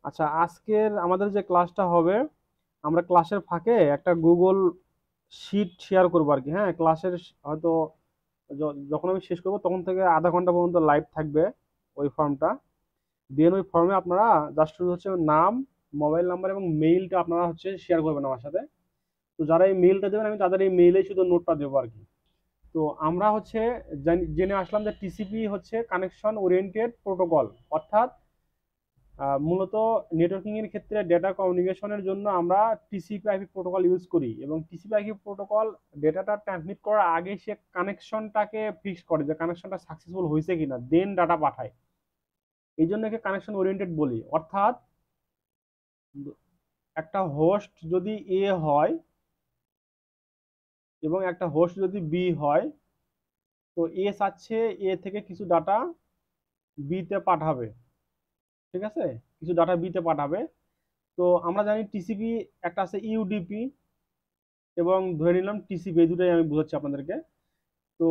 আচ্ছা, আজকের আমাদের যে ক্লাসটা হবে, আমরা ক্লাসের ফাঁকে একটা গুগল শিট শেয়ার করবো আর কি। হ্যাঁ, ক্লাসের হয়তো যখন আমি শেষ করবো তখন থেকে আধা ঘন্টা পর্যন্ত লাইভ থাকবে ওই ফর্মটা। দেন ওই ফর্মে আপনারা জাস্ট শুধু হচ্ছে নাম, মোবাইল নাম্বার এবং মেইলটা আপনারা হচ্ছে শেয়ার করবেন আমার সাথে। তো যারা এই মেইলটা দেবেন আমি তাদের এই মেইলে শুধু নোটটা দেবো আর কি। তো আমরা হচ্ছে জেনে আসলাম যে টিসিপি হচ্ছে কানেকশন ওরিয়েন্টেড প্রোটোকল, অর্থাৎ মূলত নেটওয়ার্কিং এর ক্ষেত্রে ডেটা কমিউনিকেশনের জন্য আমরা টিসিপি আইপি প্রোটোকল ইউজ করি, এবং টিসিপি আইপি প্রোটোকল ডেটাটা ট্রান্সমিট করার আগে সে কানেকশনটাকে ফিক্স করে যে কানেকশনটা সাকসেসফুল হয়েছে কিনা, দেন ডাটা পাঠায়। এই জন্য একে কানেকশন ওরিয়েন্টেড বলি। অর্থাৎ একটা হোস্ট যদি এ হয় এবং একটা হোস্ট যদি বি হয়, তো এ চাচ্ছে এ থেকে কিছু ডাটা বি তে পাঠাবে। ঠিক আছে, কিছু ডাটা বি তে পাঠাবে। তো আমরা জানি টিসিপি একটা আছে ইউডিপি এবং ধরে নিলাম টিসিপি, এই দুটোই আমি বোঝাচ্ছি আপনাদেরকে। তো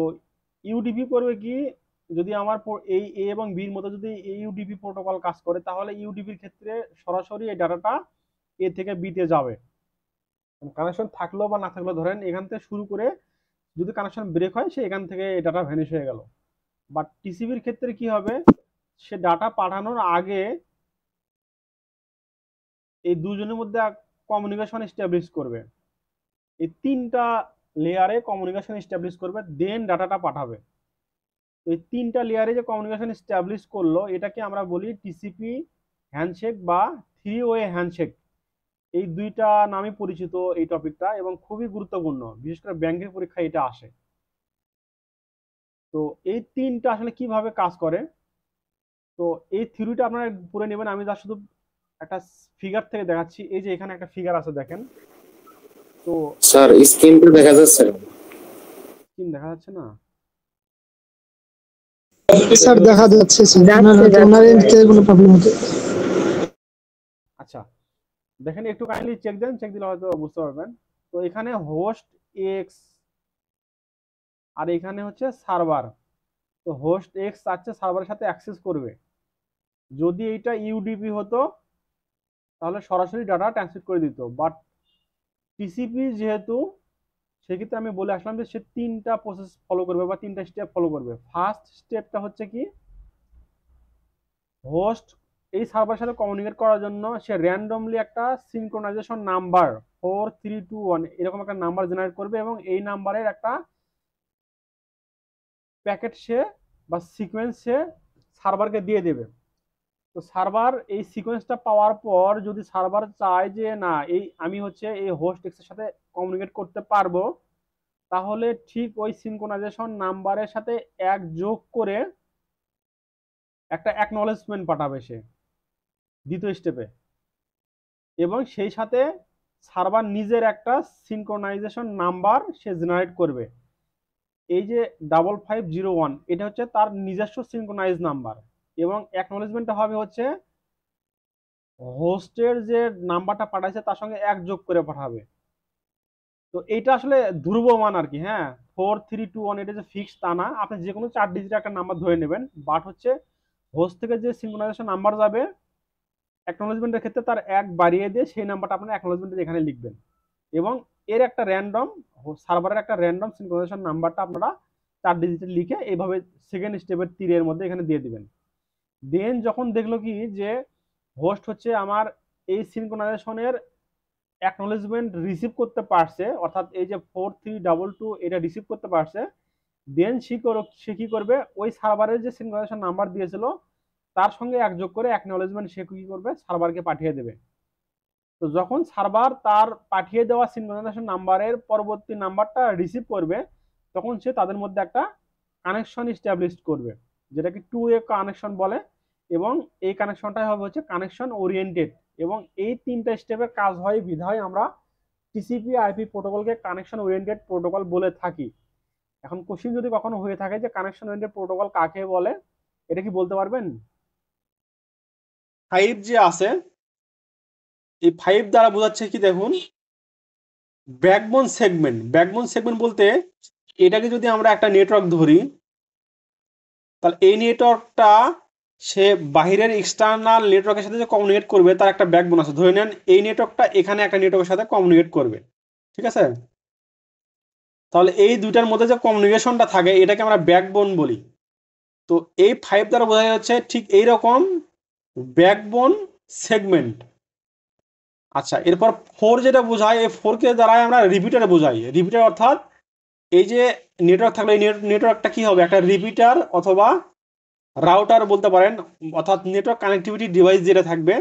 ইউডিপি করবে কি, যদি আমার এই এ এবং বির মধ্যে যদি ইউডিপি প্রোটোকল কাজ করে, তাহলে ইউডিপির ক্ষেত্রে সরাসরি এই ডাটাটা এ থেকে বি তে যাবে। কানেকশন থাকলেও বা না থাকলেও, ধরেন এখান থেকে শুরু করে যদি কানেকশন ব্রেক হয়, সে এখান থেকে এই ডাটা ভ্যানিশ হয়ে গেল। বাট টিসিপির ক্ষেত্রে কি হবে, সে ডাটা পাঠানোর আগে এই দুজনের মধ্যে কমিউনিকেশন এস্টাবলিশ করবে। এই তিনটা লেয়ারে কমিউনিকেশন এস্টাবলিশ করবে, দেন ডাটাটা পাঠাবে। এই তিনটা লেয়ারে যে কমিউনিকেশন এস্টাবলিশ করলো, এটাকে আমরা বলি টিসিপি হ্যান্ডশেক বা থ্রি ওয়ে হ্যান্ডশেক। এই দুইটা নামে পরিচিত এই টপিকটা, এবং খুবই গুরুত্বপূর্ণ, বিশেষ করে ব্যাংকের পরীক্ষায় এটা আসে। তো এই তিনটা আসলে কিভাবে কাজ করে, তো এই থিওরিটা আপনারা পড়ে নেবেন। আমি যা শুধু একটা ফিগার থেকে দেখাচ্ছি। এই যে এখানে একটা ফিগার আছে, দেখেন। তো স্যার স্ক্রিনটা দেখা যাচ্ছে না। স্ক্রিন দেখা যাচ্ছে না? স্যার দেখা যাচ্ছে স্যার, ওনার এন্ড থেকে কোনো প্রবলেম হতে। আচ্ছা, দেখেন একটু কাইন্ডলি চেক দেন, চেক দিলে হয়তো বুঝতে পারবেন। তো এখানে হোস্ট এক্স আর এখানে হচ্ছে সার্ভার। তো হোস্ট এক্স চাচ্ছে সার্ভারের সাথে অ্যাক্সেস করবে। যদি এটা ইউডিপি হতো তাহলে সরাসরি ডাটা ট্রান্সমিট করে দিত, বাট টিসিপি যেহেতু, সেক্ষেত্রে আমি বলে আসলাম যে সে তিনটা প্রসেস ফলো করবে বা তিনটা স্টেপ ফলো করবে। ফার্স্ট স্টেপটা হচ্ছে কি, হোস্ট এই সার্ভারের সাথে কমিউনিকেট করার জন্য সে র্যান্ডমলি একটা সিনক্রোনাইজেশন নাম্বার 4321 এরকম একটা নাম্বার জেনারেট করবে, এবং এই নাম্বারের একটা প্যাকেট সে বা সিকোয়েন্স সে সার্ভারকে দিয়ে দেবে। তো সার্ভার এই সিকোয়েন্সটা পাওয়ার পর যদি সার্ভার চায় যে না, এই আমি হচ্ছে এই হোস্ট এক্স এর সাথে কমিউনিকেট করতে পারবো, তাহলে ঠিক ওই সিনক্রোনাইজেশন নাম্বারের সাথে এক যোগ করে একটা অ্যাকনলেজমেন্ট পাঠাবে সে দ্বিতীয় স্টেপে, এবং সেই সাথে সার্ভার নিজের একটা সিনক্রোনাইজেশন নাম্বার সে জেনারেট করবে। এই যে 5501 এটা হচ্ছে তার নিজস্ব সিনক্রোনাইজ নাম্বার, এবং অ্যাকনলেজমেন্টটা হবে হচ্ছে হোস্টের যে নাম্বারটা পাঠাইছে তার সঙ্গে এক যোগ করে পাঠাবে। তো এইটা আসলে ধ্রুব মান আর কি। হ্যাঁ, 4321 এটা যে ফিক্স তা না, আপনি যে কোনো 4 ডিজিট একটা নাম্বার ধরে নেবেন। বাট হচ্ছে হোস্ট থেকে যে সিনক্রোনাইজেশন নাম্বার যাবে, অ্যাকনলেজমেন্টের ক্ষেত্রে তার এক বাড়িয়ে দিয়ে সেই নাম্বারটা আপনার অ্যাকনলেজমেন্টে এখানে লিখবেন, এবং এর একটা র্যান্ডম সার্ভারের একটা র্যান্ডম সিনক্রোনাইজেশন নাম্বারটা আপনারা 4 ডিজিটে লিখে এইভাবে সেকেন্ড স্টেপের তীরের মধ্যে এখানে দিয়ে দিবেন। দেন যখন দেখলো কি যে হোস্ট হচ্ছে আমার এই সিনক্রোনাইজেশনের অ্যাকনলেজমেন্ট রিসিভ করতে পারছে, অর্থাৎ এই যে 4322 এটা রিসিভ করতে পারছে, দেন সে কি করবে, ওই সার্ভারের যে সিনক্রোনাইজেশন নাম্বার দিয়েছিল তার সঙ্গে একযোগ করে অ্যাকনলেজমেন্ট সে কি করবে, সার্ভারকে পাঠিয়ে দেবে। তো যখন সার্ভার তার পাঠিয়ে দেওয়া সিনক্রোনাইজেশন নাম্বারের পরবর্তী নাম্বারটা রিসিভ করবে, তখন সে তাদের মধ্যে একটা কানেকশন এস্টাবলিশ করবে, যেটাকে টু ওয়ে কানেকশন বলে। এবং এই কানেকশনটাই হবে হচ্ছে কানেকশন ওরিয়েন্টেড। এবং এই তিনটা স্টেপের কাজ হয় বিধায় আমরা টিসিপি আইপি প্রোটোকলকে কানেকশন ওরিয়েন্টেড প্রোটোকল বলে থাকি। এখন কোশ্চিন যদি কখনো হয়ে থাকে যে কানেকশন ওরিয়েন্টেড প্রোটোকল কাকে বলে, এটা কি বলতে পারবেন? 5 যে আছে, এই 5 দ্বারা বোঝাচ্ছে কি, দেখুন, ব্যাকবোন সেগমেন্ট। ব্যাকবোন সেগমেন্ট বলতে এটাকে যদি আমরা একটা নেটওয়ার্ক ধরি, তাহলে এই নেটওয়ার্কটা সে বাহিরের এক্সটার্নাল নেটওয়ার্কের সাথে যে কমিউনিকেট করবে তার একটা ব্যাকবোন আছে। ধরে নেন এই নেটওয়ার্কটা এখানে একটা নেটওয়ার্কের সাথে কমিউনিকেট করবে, ঠিক আছে? তাহলে এই দুইটার মধ্যে যে কমিউনিকেশনটা থাকে এটাকে আমরা ব্যাকবোন বলি। তো এই 5 দ্বারা বোঝা যাচ্ছে ঠিক এইরকম ব্যাকবোন সেগমেন্ট। আচ্ছা, এরপর 4 যেটা বোঝায়, এই 4 কে দ্বারাই আমরা রিপিটার বোঝাই। রিপিটার অর্থাৎ এই যে নেটওয়ার্ক থাকলে এই নেটওয়ার্কটা কি হবে, একটা রিপিটার অথবা রাউটার বলতে পারেন, অর্থাৎ নেটওয়ার্ক কানেক্টিভিটি ডিভাইস যেটা থাকবে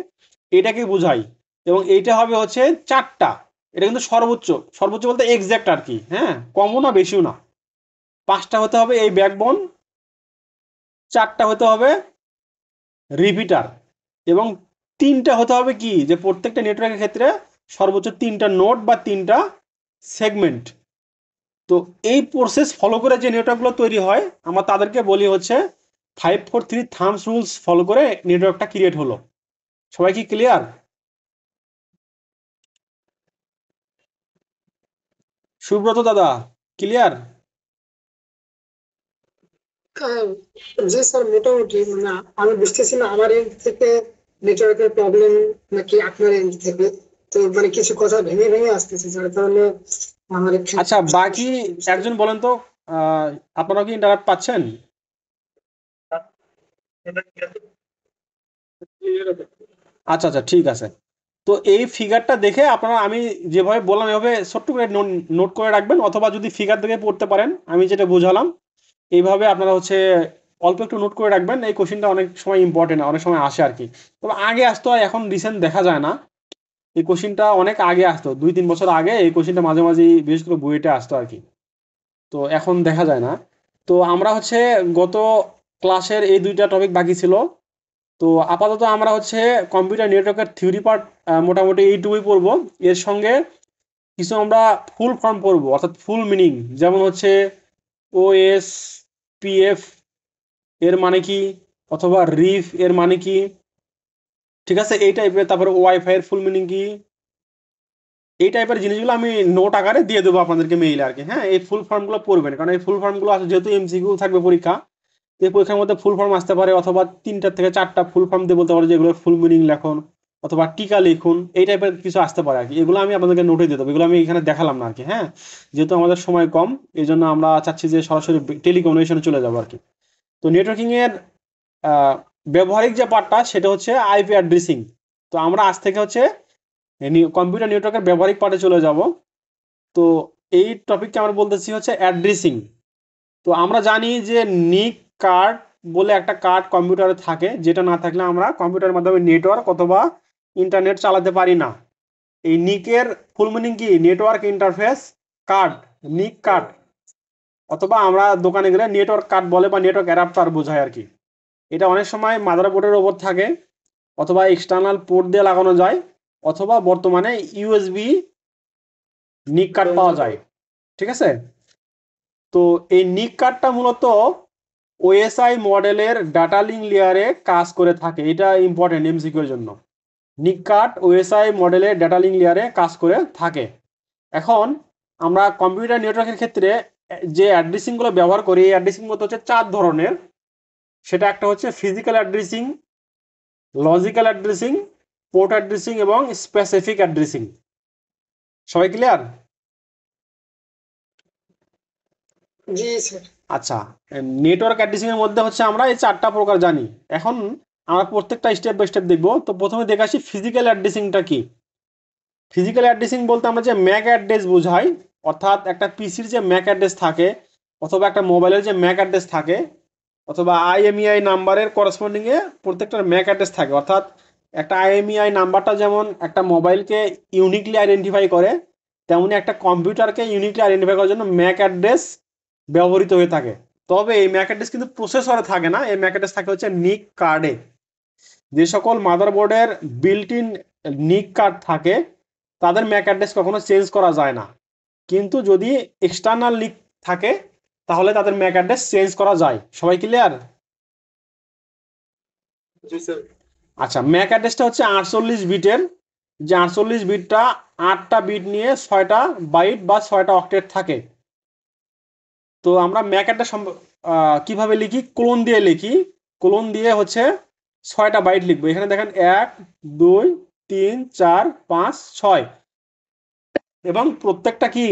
এটাকে বোঝাই। এবং এইটা হবে হচ্ছে 4টা। এটা কিন্তু সর্বোচ্চ, সর্বোচ্চ বলতে এক্সাক্ট আর কি, হ্যাঁ, কমও না বেশিও না। 5টা হতে হবে এই ব্যাকবোন, 4টা হতে হবে রিপিটার, এবং 3টা হতে হবে কি, যে প্রত্যেকটা নেটওয়ার্কের ক্ষেত্রে সর্বোচ্চ 3টা নোড বা 3টা সেগমেন্ট। তো এই প্রসেস ফলো করে যে নেটওয়ার্কগুলো তৈরি হয় আমরা তাদেরকে বলি হচ্ছে 543 থাম্বস রুলস ফলো করে নেটওয়ার্কটা ক্রিয়েট হলো। সবাই কি ক্লিয়ার? সুব্রত দাদা ক্লিয়ার? জি স্যার, মোটামুটি মানে আমি বুঝতেছি না আমার এন্ড থেকে নেটওয়ার্কের প্রবলেম নাকি আপনার এন্ড থেকে। তো মানে কিছু কথা ভেঙে ভেঙে আসতেছে, যার কারণে আমার একটু আচ্ছা, বাকি একজন বলেন তো, আপনারা কি ইন্টারাপ্ট পাচ্ছেন? আচ্ছা আচ্ছা, ঠিক আছে। তো এই ফিগারটা দেখে আপনারা, আমি যেভাবে বললাম এভাবে ছোট্ট করে নোট করে রাখবেন, অথবা যদি ফিগার দেখে পড়তে পারেন আমি যেটা বোঝালাম এইভাবে আপনারা হচ্ছে অল্প একটু নোট করে রাখবেন। এই কোশ্চেনটা অনেক সময় ইম্পর্টেন্ট, অনেক সময় আসে আর কি। তবে আগে আসতো, আর এখন রিসেন্ট দেখা যায় না। এই কোশ্চেনটা অনেক আগে আসতো, 2-3 বছর আগে এই কোশ্চেনটা মাঝে মাঝে বিশেষ করে বুয়েটে আসতো আর কি। তো এখন দেখা যায় না। তো আমরা হচ্ছে গত ক্লাসের এই 2টা টপিক বাকি ছিল। তো আপাতত আমরা হচ্ছে কম্পিউটার নেটওয়ার্কের থিওরি পার্ট মোটামুটি এইটুকুই পড়বো। এর সঙ্গে কিছু আমরা ফুল ফর্ম পড়বো, অর্থাৎ ফুল মিনিং, যেমন হচ্ছে ওএস পিএফ এর মানে কি, অথবা রিফ এর মানে কি, ঠিক আছে, এই টাইপের। তারপরে ওয়াইফাই এর ফুল মিনিং কি, এই টাইপের জিনিসগুলো আমি নোট আকারে দিয়ে দেবো আপনাদেরকে মেইলে আর কি। হ্যাঁ, এই ফুল ফর্মগুলো পড়বেন, কারণ এই ফুল ফর্মগুলো আসলে যেহেতু এমসিকিউ থাকবে পরীক্ষা, এই পরীক্ষার মধ্যে ফুল ফর্ম আসতে পারে, অথবা 3টা থেকে 4টা ফুল ফর্ম দিয়ে বলতে পারে যে এগুলোর ফুল মিনিং লেখুন, অথবা টিকা লিখুন, এই টাইপের কিছু আসতে পারে আর কি। এগুলো আমি আপনাদেরকে নোটে দিয়ে দেবো, এগুলো আমি এখানে দেখালাম না আর কি। হ্যাঁ, যেহেতু আমাদের সময় কম, এই জন্য আমরা চাচ্ছি যে সরাসরি টেলিকমিউনিকেশনে চলে যাবো আর কি। তো নেটওয়ার্কিং এর ব্যবহারিক যে পার্টটা সেটা হচ্ছে আইপি অ্যাড্রেসিং। তো আমরা আজ থেকে হচ্ছে কম্পিউটার নেটওয়ার্কের ব্যবহারিক পার্টে চলে যাব। তো এই টপিককে আমরা বলতেছি হচ্ছে অ্যাড্রেসিং। তো আমরা জানি যে নিক কার্ড বলে একটা কার্ড কম্পিউটারে থাকে, যেটা না থাকলে আমরা কম্পিউটারের মাধ্যমে নেটওয়ার্ক অথবা ইন্টারনেট চালাতে পারি না। এই নিকের ফুল মিনিং কি, নেটওয়ার্ক ইন্টারফেস কার্ড, নিক কার্ড, অথবা আমরা দোকানে গেলে নেটওয়ার্ক কার্ড বলে বা নেটওয়ার্ক অ্যাডাপ্টার বোঝায় আর কি। এটা অনেক সময় মাদারবোর্ডের ওপর থাকে, অথবা এক্সটার্নাল পোর্ট দিয়ে লাগানো যায়, অথবা বর্তমানে ইউএসবি নিক কার্ড পাওয়া যায়, ঠিক আছে? তো এই নিক কার্ডটা মূলত ওএসআই মডেলের ডাটা লিঙ্ক লেয়ারে কাজ করে থাকে। এটা ইম্পর্টেন্ট এমসিকিউ এর জন্য। নিক কার্ড ওএসআই মডেলের ডাটা লিঙ্ক লেয়ারে কাজ করে থাকে। এখন আমরা কম্পিউটার নেটওয়ার্কের ক্ষেত্রে যে অ্যাড্রেসিংগুলো ব্যবহার করি, এই অ্যাড্রেসিং মতো হচ্ছে 4 ধরনের। সেটা একটা হচ্ছে physical addressing, logical addressing, port addressing এবং স্পেসিফিক অ্যাড্রেসিং। সবাই ক্লিয়ার? জি স্যার। আচ্ছা, নেটওয়ার্ক অ্যাড্রেসিং এর মধ্যে হচ্ছে আমরা এই 4টা প্রকার জানি। এখন আমরা প্রত্যেকটা স্টেপ বাই স্টেপ দেখবো। তো প্রথমে দেখে আসি ফিজিক্যাল অ্যাড্রেসিংটা কি। ফিজিক্যাল অ্যাড্রেসিং বলতে আমরা যে ম্যাক অ্যাড্রেস বোঝাই, অর্থাৎ একটা পিসির যে ম্যাক অ্যাড্রেস থাকে, অথবা একটা মোবাইলের যে ম্যাক অ্যাড্রেস থাকে, অথবা আইএমইআই নাম্বারের করসপন্ডিংয়ে প্রত্যেকটার ম্যাক অ্যাড্রেস থাকে। অর্থাৎ একটা আইএমইআই নাম্বারটা যেমন একটা মোবাইলকে ইউনিকলি আইডেন্টিফাই করে, তেমনি একটা কম্পিউটারকে ইউনিকলি আইডেন্টিফাই করার জন্য ম্যাক অ্যাড্রেস ব্যবহৃত হয়ে থাকে। তবে এই ম্যাক অ্যাড্রেস কিন্তু প্রসেসরে থাকে না, এই ম্যাক অ্যাড্রেস থাকে হচ্ছে নিক কার্ডে। যে সকল মাদারবোর্ডের বিল্ট ইন নিক কার্ড থাকে তাদের ম্যাক অ্যাড্রেস কখনো চেঞ্জ করা যায় না। কিন্তু যদি এক্সটার্নাল নিক থাকে তাহলে তাদের ম্যাক অ্যাড্রেস চেঞ্জ করা যায়। সবাই ক্লিয়ার? আচ্ছা, ম্যাক অ্যাড্রেসটা হচ্ছে 48 বিটের, যে 48 বিটটা 8টা বিট নিয়ে 6টা বাইট বা 6টা অক্টেট থাকে। তো আমরা ম্যাক অ্যাড্রেস কিভাবে লিখি, ক্লোন দিয়ে লিখি। ক্লোন দিয়ে হচ্ছে 6টা বাইট লিখবো। এখানে দেখেন 1 2 3 4 5 6 এবং প্রত্যেকটা কি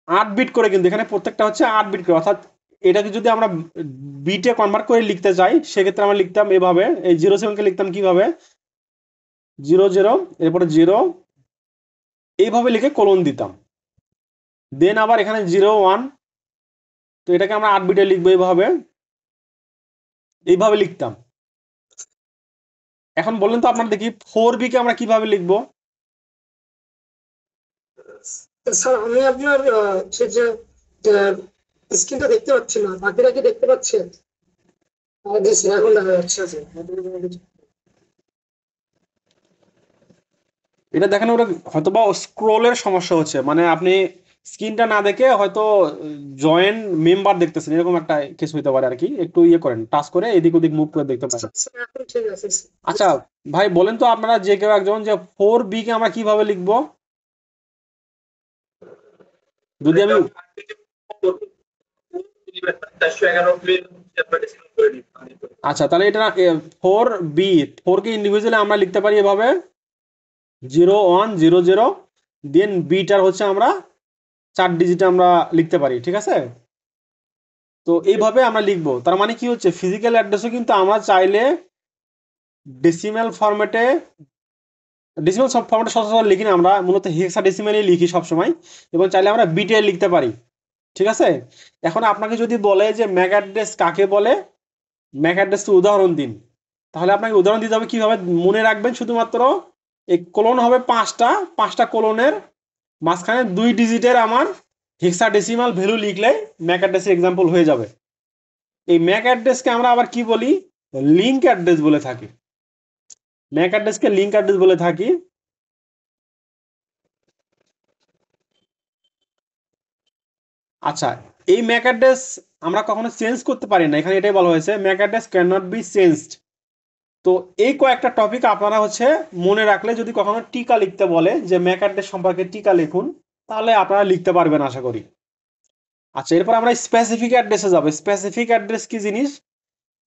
8 বিট করে, কিন্তু এখানে প্রত্যেকটা হচ্ছে 8 বিট করে, অর্থাৎ এটাকে যদি আমরা বিটে কনভার্ট করে লিখতে চাই সেক্ষেত্রে আমরা লিখতাম এভাবে, এই 07কে লিখতাম কিভাবে 00 এরপরে 0 এইভাবে লিখে কোলন দিতাম। দেন আবার এখানে 01, তো এটাকে আমরা 8 বিটে লিখবো এইভাবে, এইভাবে লিখতাম। এখন বললেন তো আপনার দেখি 4B কে আমরা কিভাবে লিখবো? স্যার আমি আপনার সে যে স্ক্রিনটা দেখতে পাচ্ছি না, বাকিরা কি দেখতে পাচ্ছেন? জি স্যার, এখন দেখা যাচ্ছে স্যার। এটা দেখেন ওটা হয়তো বা স্ক্রোলের সমস্যা হচ্ছে, মানে আপনি স্ক্রিনটা না দেখে হয়তো জয়েন মেম্বার দেখতেছেন, এরকম একটা কিছু হতে পারে আর কি। একটু ইয়ে করেন, টাচ করে এদিক ওদিক মুভ করে দেখতে পারেন। স্যার এখন ঠিক আছে স্যার। আচ্ছা ভাই বলেন তো আপনারা যে কেউ একজন যে 4B কে আমরা কিভাবে লিখবো? যদি আমি আচ্ছা তাহলে এটা 4B, 4 কে ইন্ডিভিজুয়ালি আমরা লিখতে পারি এভাবে 0100, দেন বিটার হচ্ছে আমরা 4 ডিজিটে আমরা লিখতে পারি, ঠিক আছে? তো এইভাবে আমরা লিখবো, তার মানে কি হচ্ছে ফিজিক্যাল অ্যাড্রেসও কিন্তু আমরা চাইলে ডেসিমেল ফরম্যাটে, ডেসিমেল সব ফরম্যাটে সচরাচর লিখি না, আমরা মূলত হেক্সাডেসিমেলই লিখি সবসময়, এবং চাইলে আমরা বিটে লিখতে পারি, ঠিক আছে? এখন আপনাকে যদি বলে যে ম্যাক অ্যাড্রেস কাকে বলে, ম্যাক অ্যাড্রেস উদাহরণ দিন, তাহলে আপনাকে উদাহরণ দিতে হবে কিভাবে মনে রাখবেন। শুধুমাত্র এই কোলন হবে 5টা কোলনের মাঝখানে 2 ডিজিটের আমার হেক্সাডেসিমাল ভ্যালু লিখলে ম্যাক অ্যাড্রেসের এক্সাম্পল হয়ে যাবে। এই ম্যাক অ্যাড্রেসকে আমরা আবার কি বলি, লিঙ্ক অ্যাড্রেস বলে থাকি। ম্যাক অ্যাড্রেসকে লিঙ্ক অ্যাড্রেস বলে থাকি। আচ্ছা, এই ম্যাক অ্যাড্রেস আমরা কখনো চেঞ্জ করতে পারি না, এখানে এটাই বলা হয়েছে Mac address can not be changed. তো এই কয়েকটা টপিক আপনারা হচ্ছে মনে রাখলে, যদি কখনো টিকা লিখতে বলে যে ম্যাক অ্যাড্রেস সম্পর্কে টিকা লিখুন, তাহলে আপনারা লিখতে পারবেন আশা করি। আচ্ছা এরপর আমরা স্পেসিফিক অ্যাড্রেসে যাব। স্পেসিফিক অ্যাড্রেস কি জিনিস?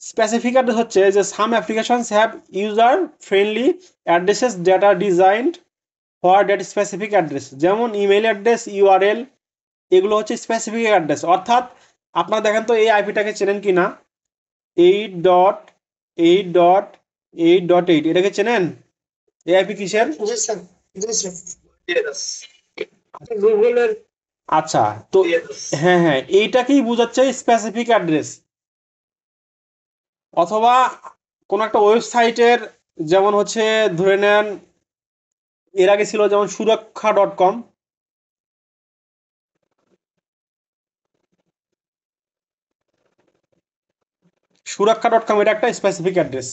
স্পেসিফিক অ্যাড্রেস হচ্ছে যে some applications have user friendly addresses that are designed for that specific address, যেমন ইমেল অ্যাড্রেস, ইউআরএল, এগুলো হচ্ছে স্পেসিফিক অ্যাড্রেস। অর্থাৎ আপনারা দেখেন তো এই আইপিটাকে চেনেন কি না, 8.8.8.8, এটাকে চেনেন? এই আইপি কিসের? জি স্যার, জি স্যার, গুগলের। আচ্ছা তো হ্যাঁ হ্যাঁ, এইটাকেই বোঝাচ্ছে স্পেসিফিক অ্যাড্রেস। অথবা কোন একটা ওয়েবসাইটের, যেমন হচ্ছে ধরে নেন এর আগে ছিল যেমন সুরক্ষা.com, সুরক্ষা.com এটা একটা স্পেসিফিক অ্যাড্রেস।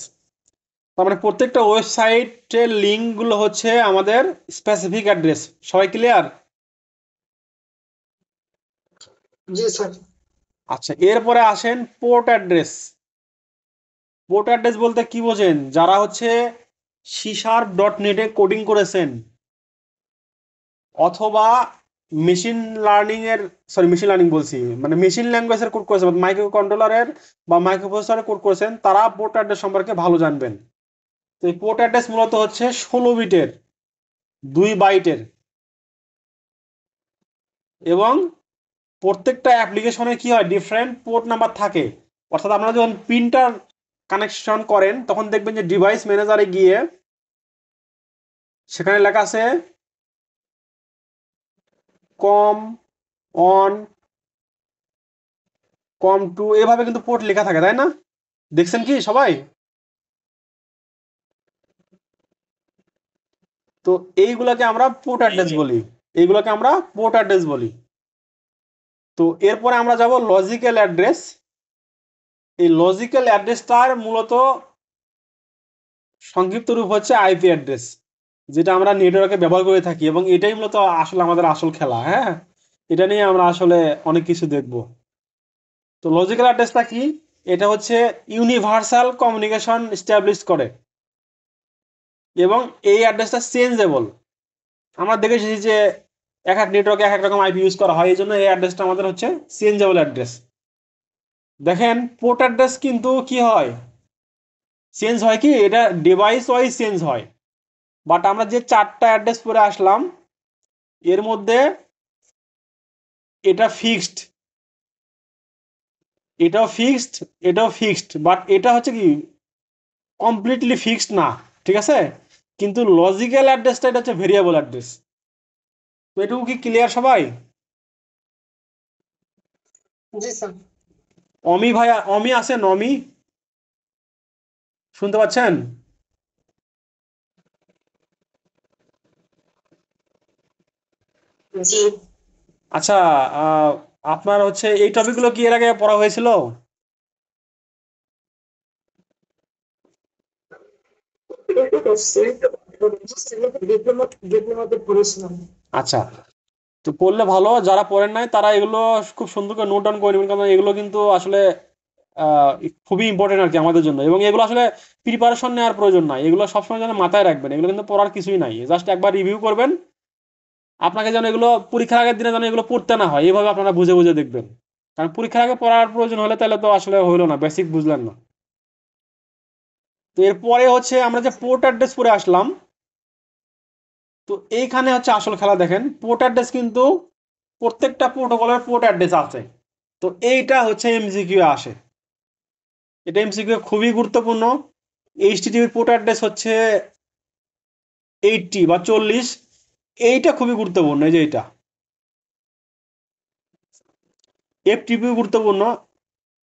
তার মানে প্রত্যেকটা ওয়েবসাইটের লিঙ্ক গুলো হচ্ছে আমাদের স্পেসিফিক অ্যাড্রেস। সবাই ক্লিয়ার? জি স্যার। আচ্ছা এরপরে আসেন পোর্ট অ্যাড্রেস। পোর্ট অ্যাড্রেস বলতে কি বোঝেন? যারা হচ্ছে C#.net-এ কোডিং করেছেন, অথবা মেশিন লার্নিং এর, সরি মেশিন লার্নিং বলছি, মানে মেশিন ল্যাঙ্গুয়েজের কোড করেছেন, মাইক্রো কন্ট্রোলারের বা মাইক্রোপ্রসেসরের কোড করেছেন, তারা পোর্ট অ্যাড্রেস সম্পর্কে ভালো জানবেন। তো এই পোর্ট অ্যাড্রেস মূলত হচ্ছে 16 বিটের, 2 বাইটের, এবং প্রত্যেকটা অ্যাপ্লিকেশনে কি হয় ডিফারেন্ট পোর্ট নাম্বার থাকে। অর্থাৎ আপনারা যখন প্রিন্টার কানেকশন করেন তখন দেখবেন যে ডিভাইস ম্যানেজারে গিয়ে সেখানে লেখা আছে কম অন, কম টু, এভাবে কিন্তু পোর্ট লেখা থাকে, তাই না? দেখছেন কি সবাই? তো এইগুলোকে আমরা পোর্ট অ্যাড্রেস বলি, এইগুলোকে আমরা পোর্ট অ্যাড্রেস বলি। তো এরপরে আমরা যাব লজিক্যাল অ্যাড্রেস। এই লজিক্যাল অ্যাড্রেসটার মূলত সংক্ষিপ্ত রূপ হচ্ছে আইপি অ্যাড্রেস, যেটা আমরা নেটওয়ার্কে ব্যবহার করে থাকি, এবং এটাই মূলত আসলে আমাদের আসল খেলা। হ্যাঁ, এটা নিয়ে আমরা আসলে অনেক কিছু দেখব। তো লজিক্যাল অ্যাড্রেসটা কি? এটা হচ্ছে ইউনিভার্সাল কমিউনিকেশন এস্টাবলিশ করে, এবং এই অ্যাড্রেসটা চেঞ্জেবল। আমরা দেখেছি যে এক এক নেটওয়ার্কে এক এক রকম আইপি ইউজ করা হয়, এই জন্য এই অ্যাড্রেসটা আমাদের হচ্ছে চেঞ্জেবল অ্যাড্রেস। দেখেন পোর্ট অ্যাড্রেস কিন্তু কি হয়, চেঞ্জ হয় কি, এটা ডিভাইস ওয়াইজ চেঞ্জ হয়, বাট আমরা যে 4টা অ্যাড্রেস পরে আসলাম এর মধ্যে এটা ফিক্সড, এটাও ফিক্সড, এটাও ফিক্সড, বাট এটা হচ্ছে কি কমপ্লিটলি ফিক্সড না, ঠিক আছে? কিন্তু লজিক্যাল অ্যাড্রেসটা এটা হচ্ছে ভেরিয়েবল অ্যাড্রেস। তো এটুকু কি ক্লিয়ার সবাই? জি স্যার। অমি ভাইয়া, অমি আছেন? অমি শুনতে পাচ্ছেন? জি আচ্ছা, আহ, আপনার হচ্ছে এই টপিকগুলো কি এর আগে পড়া হয়েছিল? ডিপ্লোমাতে পড়েছিলাম। আচ্ছা, তো পড়লে ভালো, যারা পড়েন নাই তারা এগুলো খুব সুন্দর করে নোট ডাউন করে নেবেন, কারণ এগুলো কিন্তু আসলে আহ, খুবই ইম্পর্টেন্ট আর কি আমাদের জন্য, এবং এগুলো আসলে প্রিপারেশন নেওয়ার প্রয়োজন নাই, এগুলো সবসময় যেন মাথায় রাখবেন, এগুলো কিন্তু পড়ার কিছুই নাই, জাস্ট একবার রিভিউ করবেন। আপনাকে যেন এগুলো পরীক্ষার আগের দিনে যেন এগুলো পড়তে না হয়, এইভাবে আপনারা বুঝে বুঝে দেখবেন, কারণ পরীক্ষার আগে পড়ার প্রয়োজন হলে তাহলে তো আসলে হইলো না, বেসিক বুঝলেন না। তো এরপরে হচ্ছে আমরা যে পোর্ট অ্যাড্রেস পরে আসলাম, তো এইখানে হচ্ছে আসল খেলা। দেখেন, পোর্ট অ্যাড্রেস কিন্তু প্রত্যেকটা প্রোটোকলের পোর্ট অ্যাড্রেস আছে। তো এইটা হচ্ছে এমসিকিউ আসে, এটা এমসিকিউ খুবই গুরুত্বপূর্ণ। এইচটিটিপির পোর্ট অ্যাড্রেস হচ্ছে 80 বা 40, এইটা খুবই গুরুত্বপূর্ণ, এই যে এটা। এফটিপিও গুরুত্বপূর্ণ।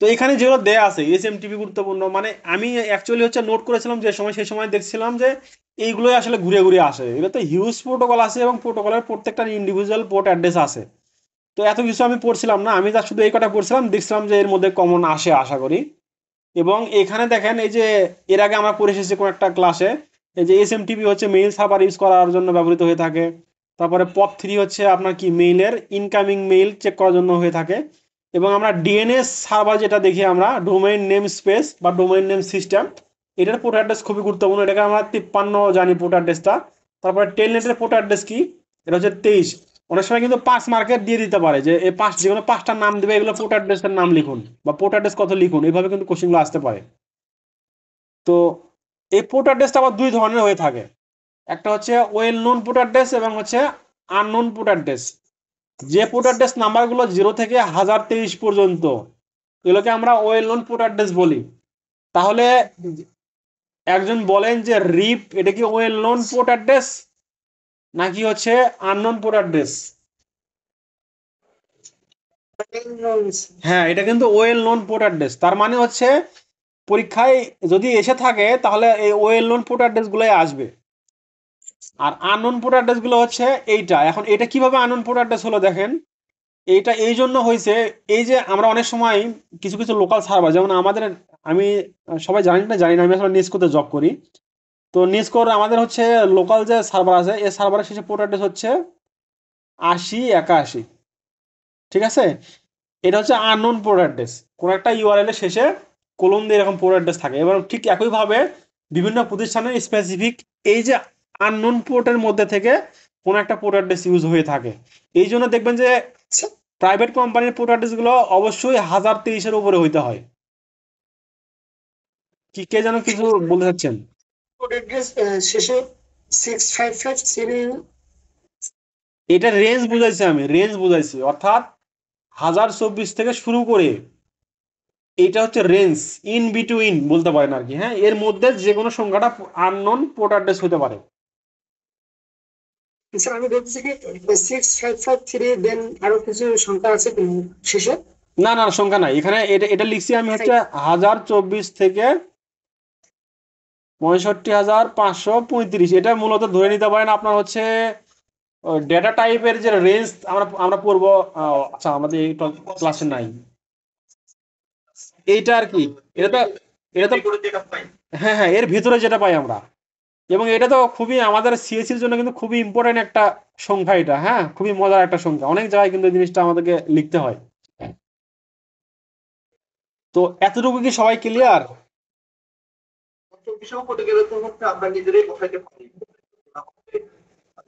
তো এখানে যেগুলো দেয়া আছে এসএমটিপি গুরুত্বপূর্ণ, মানে আমি অ্যাকচুয়ালি হচ্ছে নোট করেছিলাম যে সময়, সেই সময় দেখছিলাম যে এইগুলোই আসলে ঘুরে ঘুরে আসে, এগুলো তো হিউজ প্রোটোকল আছে এবং প্রোটোকলের প্রত্যেকটা ইন্ডিভিজুয়াল পোর্ট অ্যাড্রেস আছে। তো এত কিছু আমি পড়ছিলাম না, আমি তার শুধু এই কটা পড়ছিলাম, দেখছিলাম যে এর মধ্যে কমন আসে আশা করি। এবং এখানে দেখেন, এই যে এর আগে আমরা পড়ে এসেছি কোন একটা ক্লাসে, এই যে এসএমটিপি হচ্ছে মেইল সার্ভার ইউজ করার জন্য ব্যবহৃত হয়ে থাকে। তারপরে পপ 3 হচ্ছে আপনার কি মেইলের ইনকামিং মেইল চেক করার জন্য হয়ে থাকে। এবং আমরা ডিএনএস সার্ভার যেটা দেখি আমরা, ডোমেইন নেম স্পেস বা ডোমেইন নেম সিস্টেম, এটার পোর্ট অ্যাড্রেস খুবই গুরুত্বপূর্ণ, এটাকে আমরা 53 জানি পোর্ট অ্যাড্রেসটা। তারপরে টেলনেটের পোর্ট অ্যাড্রেস কি, এটা হচ্ছে 23। অনেক সময় কিন্তু 5 মার্কেট দিয়ে দিতে পারে যে এই পাঁচ, যে কোনো 5টার নাম দেবে, এগুলো পোর্ট অ্যাড্রেসের নাম লিখুন বা পোর্ট অ্যাড্রেস কত লিখুন, এইভাবে কিন্তু কোশ্চেনগুলো আসতে পারে। তো এই পোর্ট অ্যাড্রেসটা আবার দুই ধরনের হয়ে থাকে, একটা হচ্ছে ওয়েল নোন পোর্ট অ্যাড্রেস এবং হচ্ছে আননোন পোর্ট অ্যাড্রেস। যে পোর্ট অ্যাড্রেস নাম্বারগুলো 0 থেকে 1023 পর্যন্ত, এগুলোকে আমরা ওয়েল নোন পোর্ট অ্যাড্রেস বলি। তাহলে একজন বলেন যে রিপ, এটা কি ওয়েল নোন পোর্ট অ্যাড্রেস নাকি হচ্ছে আননোন পোর্ট অ্যাড্রেস? হ্যাঁ, এটা কিন্তু ওয়েল নোন পোর্ট অ্যাড্রেস, তার মানে হচ্ছে পরীক্ষায় যদি এসে থাকে তাহলে এই ওয়েল নোন পোর্ট অ্যাড্রেস গুলোই আসবে। আর আননোন পোর্ট অ্যাড্রেস গুলো হচ্ছে এইটা। এখন এটা কিভাবে আননোন পোর্ট অ্যাড্রেস হলো দেখেন, এইটা এই জন্য হয়েছে, এই যে আমরা অনেক সময় কিছু কিছু লোকাল সার্ভার, যেমন আমাদের, আমি সবাই জানি না জানি না, আমি আসলে নেসকোতে জব করি। তো নেসকোর আমাদের হচ্ছে লোকাল যে সার্ভার আছে, এই সার্ভারের শেষে পোর্ট অ্যাড্রেস হচ্ছে 8081, ঠিক আছে? এটা হচ্ছে আননোন পোর্ট অ্যাড্রেস, কোন একটা ইউআরএল এর শেষে কোলন দিয়ে এরকম পোর্ট অ্যাড্রেস থাকে। এবার ঠিক একইভাবে বিভিন্ন প্রতিষ্ঠানের স্পেসিফিক এই যে আননোন পোর্টের মধ্যে থেকে কোন একটা পোর্ট অ্যাড্রেস ইউজ হয়ে থাকে। এই জন্য দেখবেন যে প্রাইভেট কোম্পানির পোর্ট অ্যাড্রেস গুলো অবশ্যই 1023-এর উপরে হইতে হয়। কি কে যেন কিছু বলতে চাচ্ছেন? অ্যাড্রেস শেষে 655 এটা রেঞ্জ বুঝাইছি, আমি রেঞ্জ বুঝাইছি, অর্থাৎ 1024 থেকে শুরু করে, এটা হচ্ছে রেঞ্জ, ইন বিটুইন বলতে পারেন আর কি। হ্যাঁ, এর মধ্যে যে কোনো সংখ্যাটা আননোন পোর্ট অ্যাড্রেস হতে পারে। স্যার আমি দেখছি কি 6553 দেন আরো কিছু সংখ্যা আছে কি শেষে? না না, সংখ্যা নাই এখানে, এটা এটা লিখছি আমি হচ্ছে 1024 থেকে 65,535, এটা মূলত ধরে নিতে পারেন আপনার হচ্ছে ডেটা টাইপের যে রেঞ্জ আমরা আমরা পড়বো। আচ্ছা, আমাদের এই ক্লাসে নাই এইটা আর কি। এটা তো, এটা তো, হ্যাঁ হ্যাঁ, এর ভিতরে যেটা পাই আমরা। এবং এটা তো খুবই আমাদের সিএসসির জন্য কিন্তু খুবই ইম্পর্টেন্ট একটা সংখ্যা, এটা হ্যাঁ খুবই মজার একটা সংখ্যা, অনেক জায়গায় কিন্তু এই জিনিসটা আমাদেরকে লিখতে হয়। তো এতটুকু কি সবাই ক্লিয়ার? বিষয় করতে গেলে তো হচ্ছে আমরা নিজেরাই বসাইতে পারি।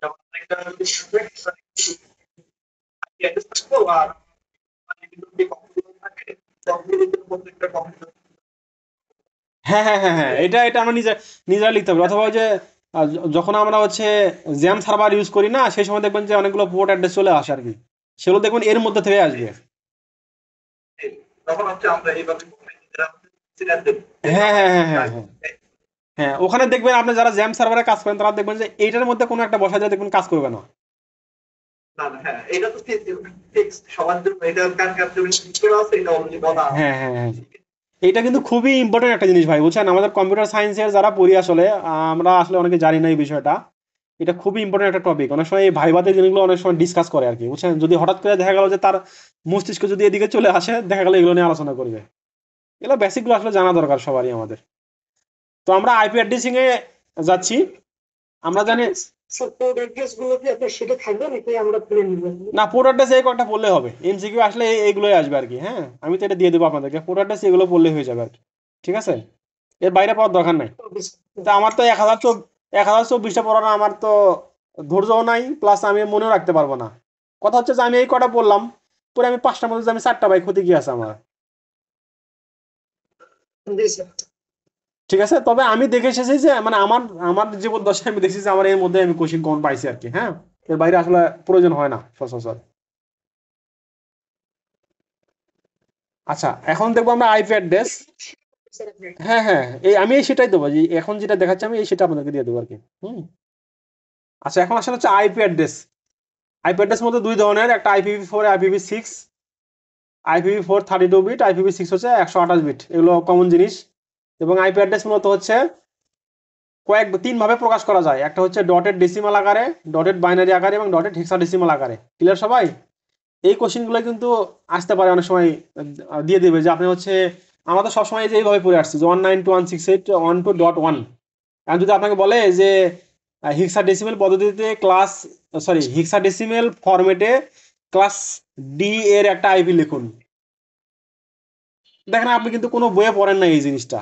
যেমন একটা যদি আর প্রত্যেকটা কম্পিউটার হ্যাঁ হ্যাঁ হ্যাঁ হ্যাঁ, এটা এটা আমরা নিজেরা লিখতে পারি, অথবা ওই যে যখন আমরা হচ্ছে জ্যাম সার্ভার ইউজ করি না, সেই সময় দেখবেন যে অনেকগুলো পোর্ট অ্যাড্রেস চলে আসে আর কি, সেগুলো দেখবেন এর মধ্যে থেকে আসবে। তখন হচ্ছে আমরা এইভাবে নিজেরা সিলেক্ট দেব যে হ্যাঁ আমার হ্যাঁ হ্যাঁ এখানে হ্যাঁ হ্যাঁ হ্যাঁ, ওখানে দেখবেন আপনি যারা জ্যাম সার্ভারে কাজ করেন তারা দেখবেন যে এইটার মধ্যে কোনো একটা বসা যায়, দেখবেন কাজ করবে না। না না, হ্যাঁ এটা তো ফিক্স সবার জন্য, এটা কার কার জন্য করা আছে এটা অলরেডি বলা আছে। হ্যাঁ হ্যাঁ হ্যাঁ, এটা কিন্তু খুবই ইম্পর্টেন্ট একটা জিনিস ভাই, বুঝছেন? আমাদের কম্পিউটার সায়েন্সের যারা পড়ি আসলে আমরা আসলে অনেকে জানি না এই বিষয়টা। এটা খুবই ইম্পর্টেন্ট একটা টপিক, অনেক সময় এই ভাইভাতে জিনিসগুলো অনেক সময় ডিসকাস করে আর কি, বুঝছেন? যদি হঠাৎ করে দেখা গেল যে তার মস্তিষ্ক যদি এদিকে চলে আসে, দেখা গেল এগুলো নিয়ে আলোচনা করবে। এগুলো বেসিকগুলো আসলে জানা দরকার সবারই আমাদের। তো আমরা আইপি অ্যাড্রেসিং এ যাচ্ছি। আমরা জানি স্যার কোড অ্যাড্রেস গুলো কি আপনার সেটা থাকবে নাকি আমরা তুলে নিব? না, পোর্ট অ্যাড্রেস এই কয়েকটা পড়লে হবে, এমসিকিউ আসলে এইগুলোই আসবে আর কি। হ্যাঁ, আমি তো এটা দিয়ে দেবো আপনাদেরকে, পোর্ট অ্যাড্রেস এগুলো পড়লে হয়ে যাবে আর কি, ঠিক আছে? এর বাইরে পাওয়ার দরকার নাই। তা আমার তো 1024টা পড়ানো আমার তো ধৈর্যও নাই, প্লাস আমি মনেও রাখতে পারবো না। কথা হচ্ছে যে আমি এই কটা বললাম, পরে আমি 5টার মধ্যে যে আমি 4টা বাই ক্ষতি কি আছে আমার? জি স্যার। ঠিক আছে, তবে আমি দেখে এসেছি যে মানে আমার আমার জীবদ্দশায় আমি দেখেছি যে আমার এর মধ্যে আমি কোশ্চিন কমন পাইছি আর কি। হ্যাঁ, এর বাইরে আসলে প্রয়োজন হয় না সচরাচর। আচ্ছা, এখন দেখবো আমরা আইপি অ্যাড্রেস। স্যার আপনি হ্যাঁ হ্যাঁ, আমি সেটাই দেবো, যে এখন যেটা দেখাচ্ছি আমি সেটা আপনাদেরকে দিয়ে দেবো আর কি। হুম। আচ্ছা, এখন আসলে হচ্ছে আইপি অ্যাড্রেস। আইপি অ্যাড্রেস মধ্যে দুই ধরনের, একটা IPv4, IPv6। IPv4 32 bit, IPv6 হচ্ছে 128 বিট, এগুলো কমন জিনিস। এবং আইপি অ্যাড্রেস মূলত হচ্ছে তিন ভাবে প্রকাশ করা যায়, একটা হচ্ছে ডটেড ডেসিমাল আকারে, ডটেড বাইনারি আকারে এবং ডটেড হেক্সাডেসিমাল আকারে। ক্লিয়ার সবাই? এই কোশ্চেনগুলো কিন্তু আসতে পারে অনেক সময়, দিয়ে দেবে যে আপনি হচ্ছে, আমরা তো সবসময় যে এইভাবে পড়ে আসছি যে 192.168.1.1। আর যদি আপনাকে বলে যে হেক্সাডেসিমাল পদ্ধতিতে ক্লাস, সরি হেক্সাডেসিমাল ফরম্যাটে ক্লাস ডি এর একটা আইপি লিখুন, দেখেন আপনি কিন্তু কোনো বইয়ে পড়েন না এই জিনিসটা,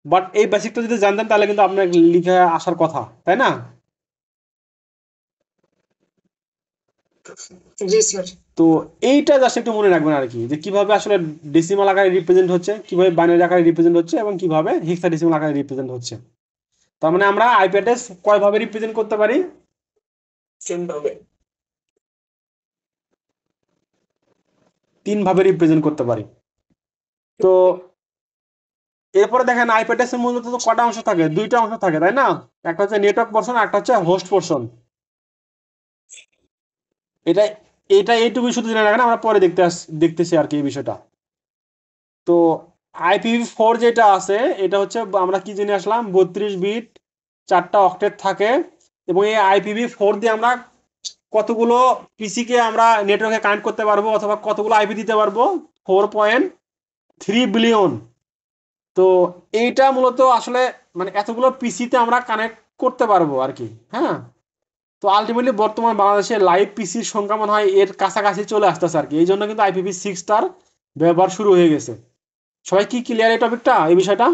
বাট এই বেসিকটা যদি জানতেন তাহলে কিন্তু আপনার লিখে আসার কথা, তাই না? জি স্যার। তো এইটা জাস্ট একটু মনে রাখবেন আর কি, যে কিভাবে আসলে ডেসিমাল আকারে রিপ্রেজেন্ট হচ্ছে, কিভাবে বাইনারি আকারে রিপ্রেজেন্ট হচ্ছে এবং কিভাবে হেক্সাডেসিমাল আকারে রিপ্রেজেন্ট হচ্ছে। তার মানে আমরা আইপি অ্যাড্রেস কয় ভাবে রিপ্রেজেন্ট করতে পারি? সুন্দরভাবে। 3 ভাবে রিপ্রেজেন্ট করতে পারি। তো এরপরে দেখেন আইপি অ্যাড্রেসের মূলত তো কটা অংশ থাকে? 2টা অংশ থাকে, তাই না? একটা হচ্ছে নেটওয়ার্ক পোর্শন, একটা হচ্ছে হোস্ট পোর্শন। এটা এটা এইটুকুই শুধু জেনে রাখেন, আমরা পরে দেখতেছি আর কি এই বিষয়টা। তো IPv4 যেটা আছে, এটা হচ্ছে আমরা কি জেনে আসলাম, 32 বিট, 4টা অক্টেট থাকে। এবং এই IPv4 দিয়ে আমরা কতগুলো পিসি কে আমরা নেটওয়ার্কে কানেক্ট করতে পারবো, অথবা কতগুলো আইপি দিতে পারবো? 4.3 বিলিয়ন। তো এইটা মূলত আসলে মানে এতগুলো পিসিতে আমরা কানেক্ট করতে পারবো আর কি। হ্যাঁ, তো আলটিমেটলি বর্তমান বাংলাদেশে লাইভ পিসির সংখ্যা মনে হয় এর কাছাকাছি চলে আসতেছে আর কি, এই জন্য কিন্তু IPv6টার ব্যবহার শুরু হয়ে গেছে। সবাই কি ক্লিয়ার এই টপিকটা, এই বিষয়টা?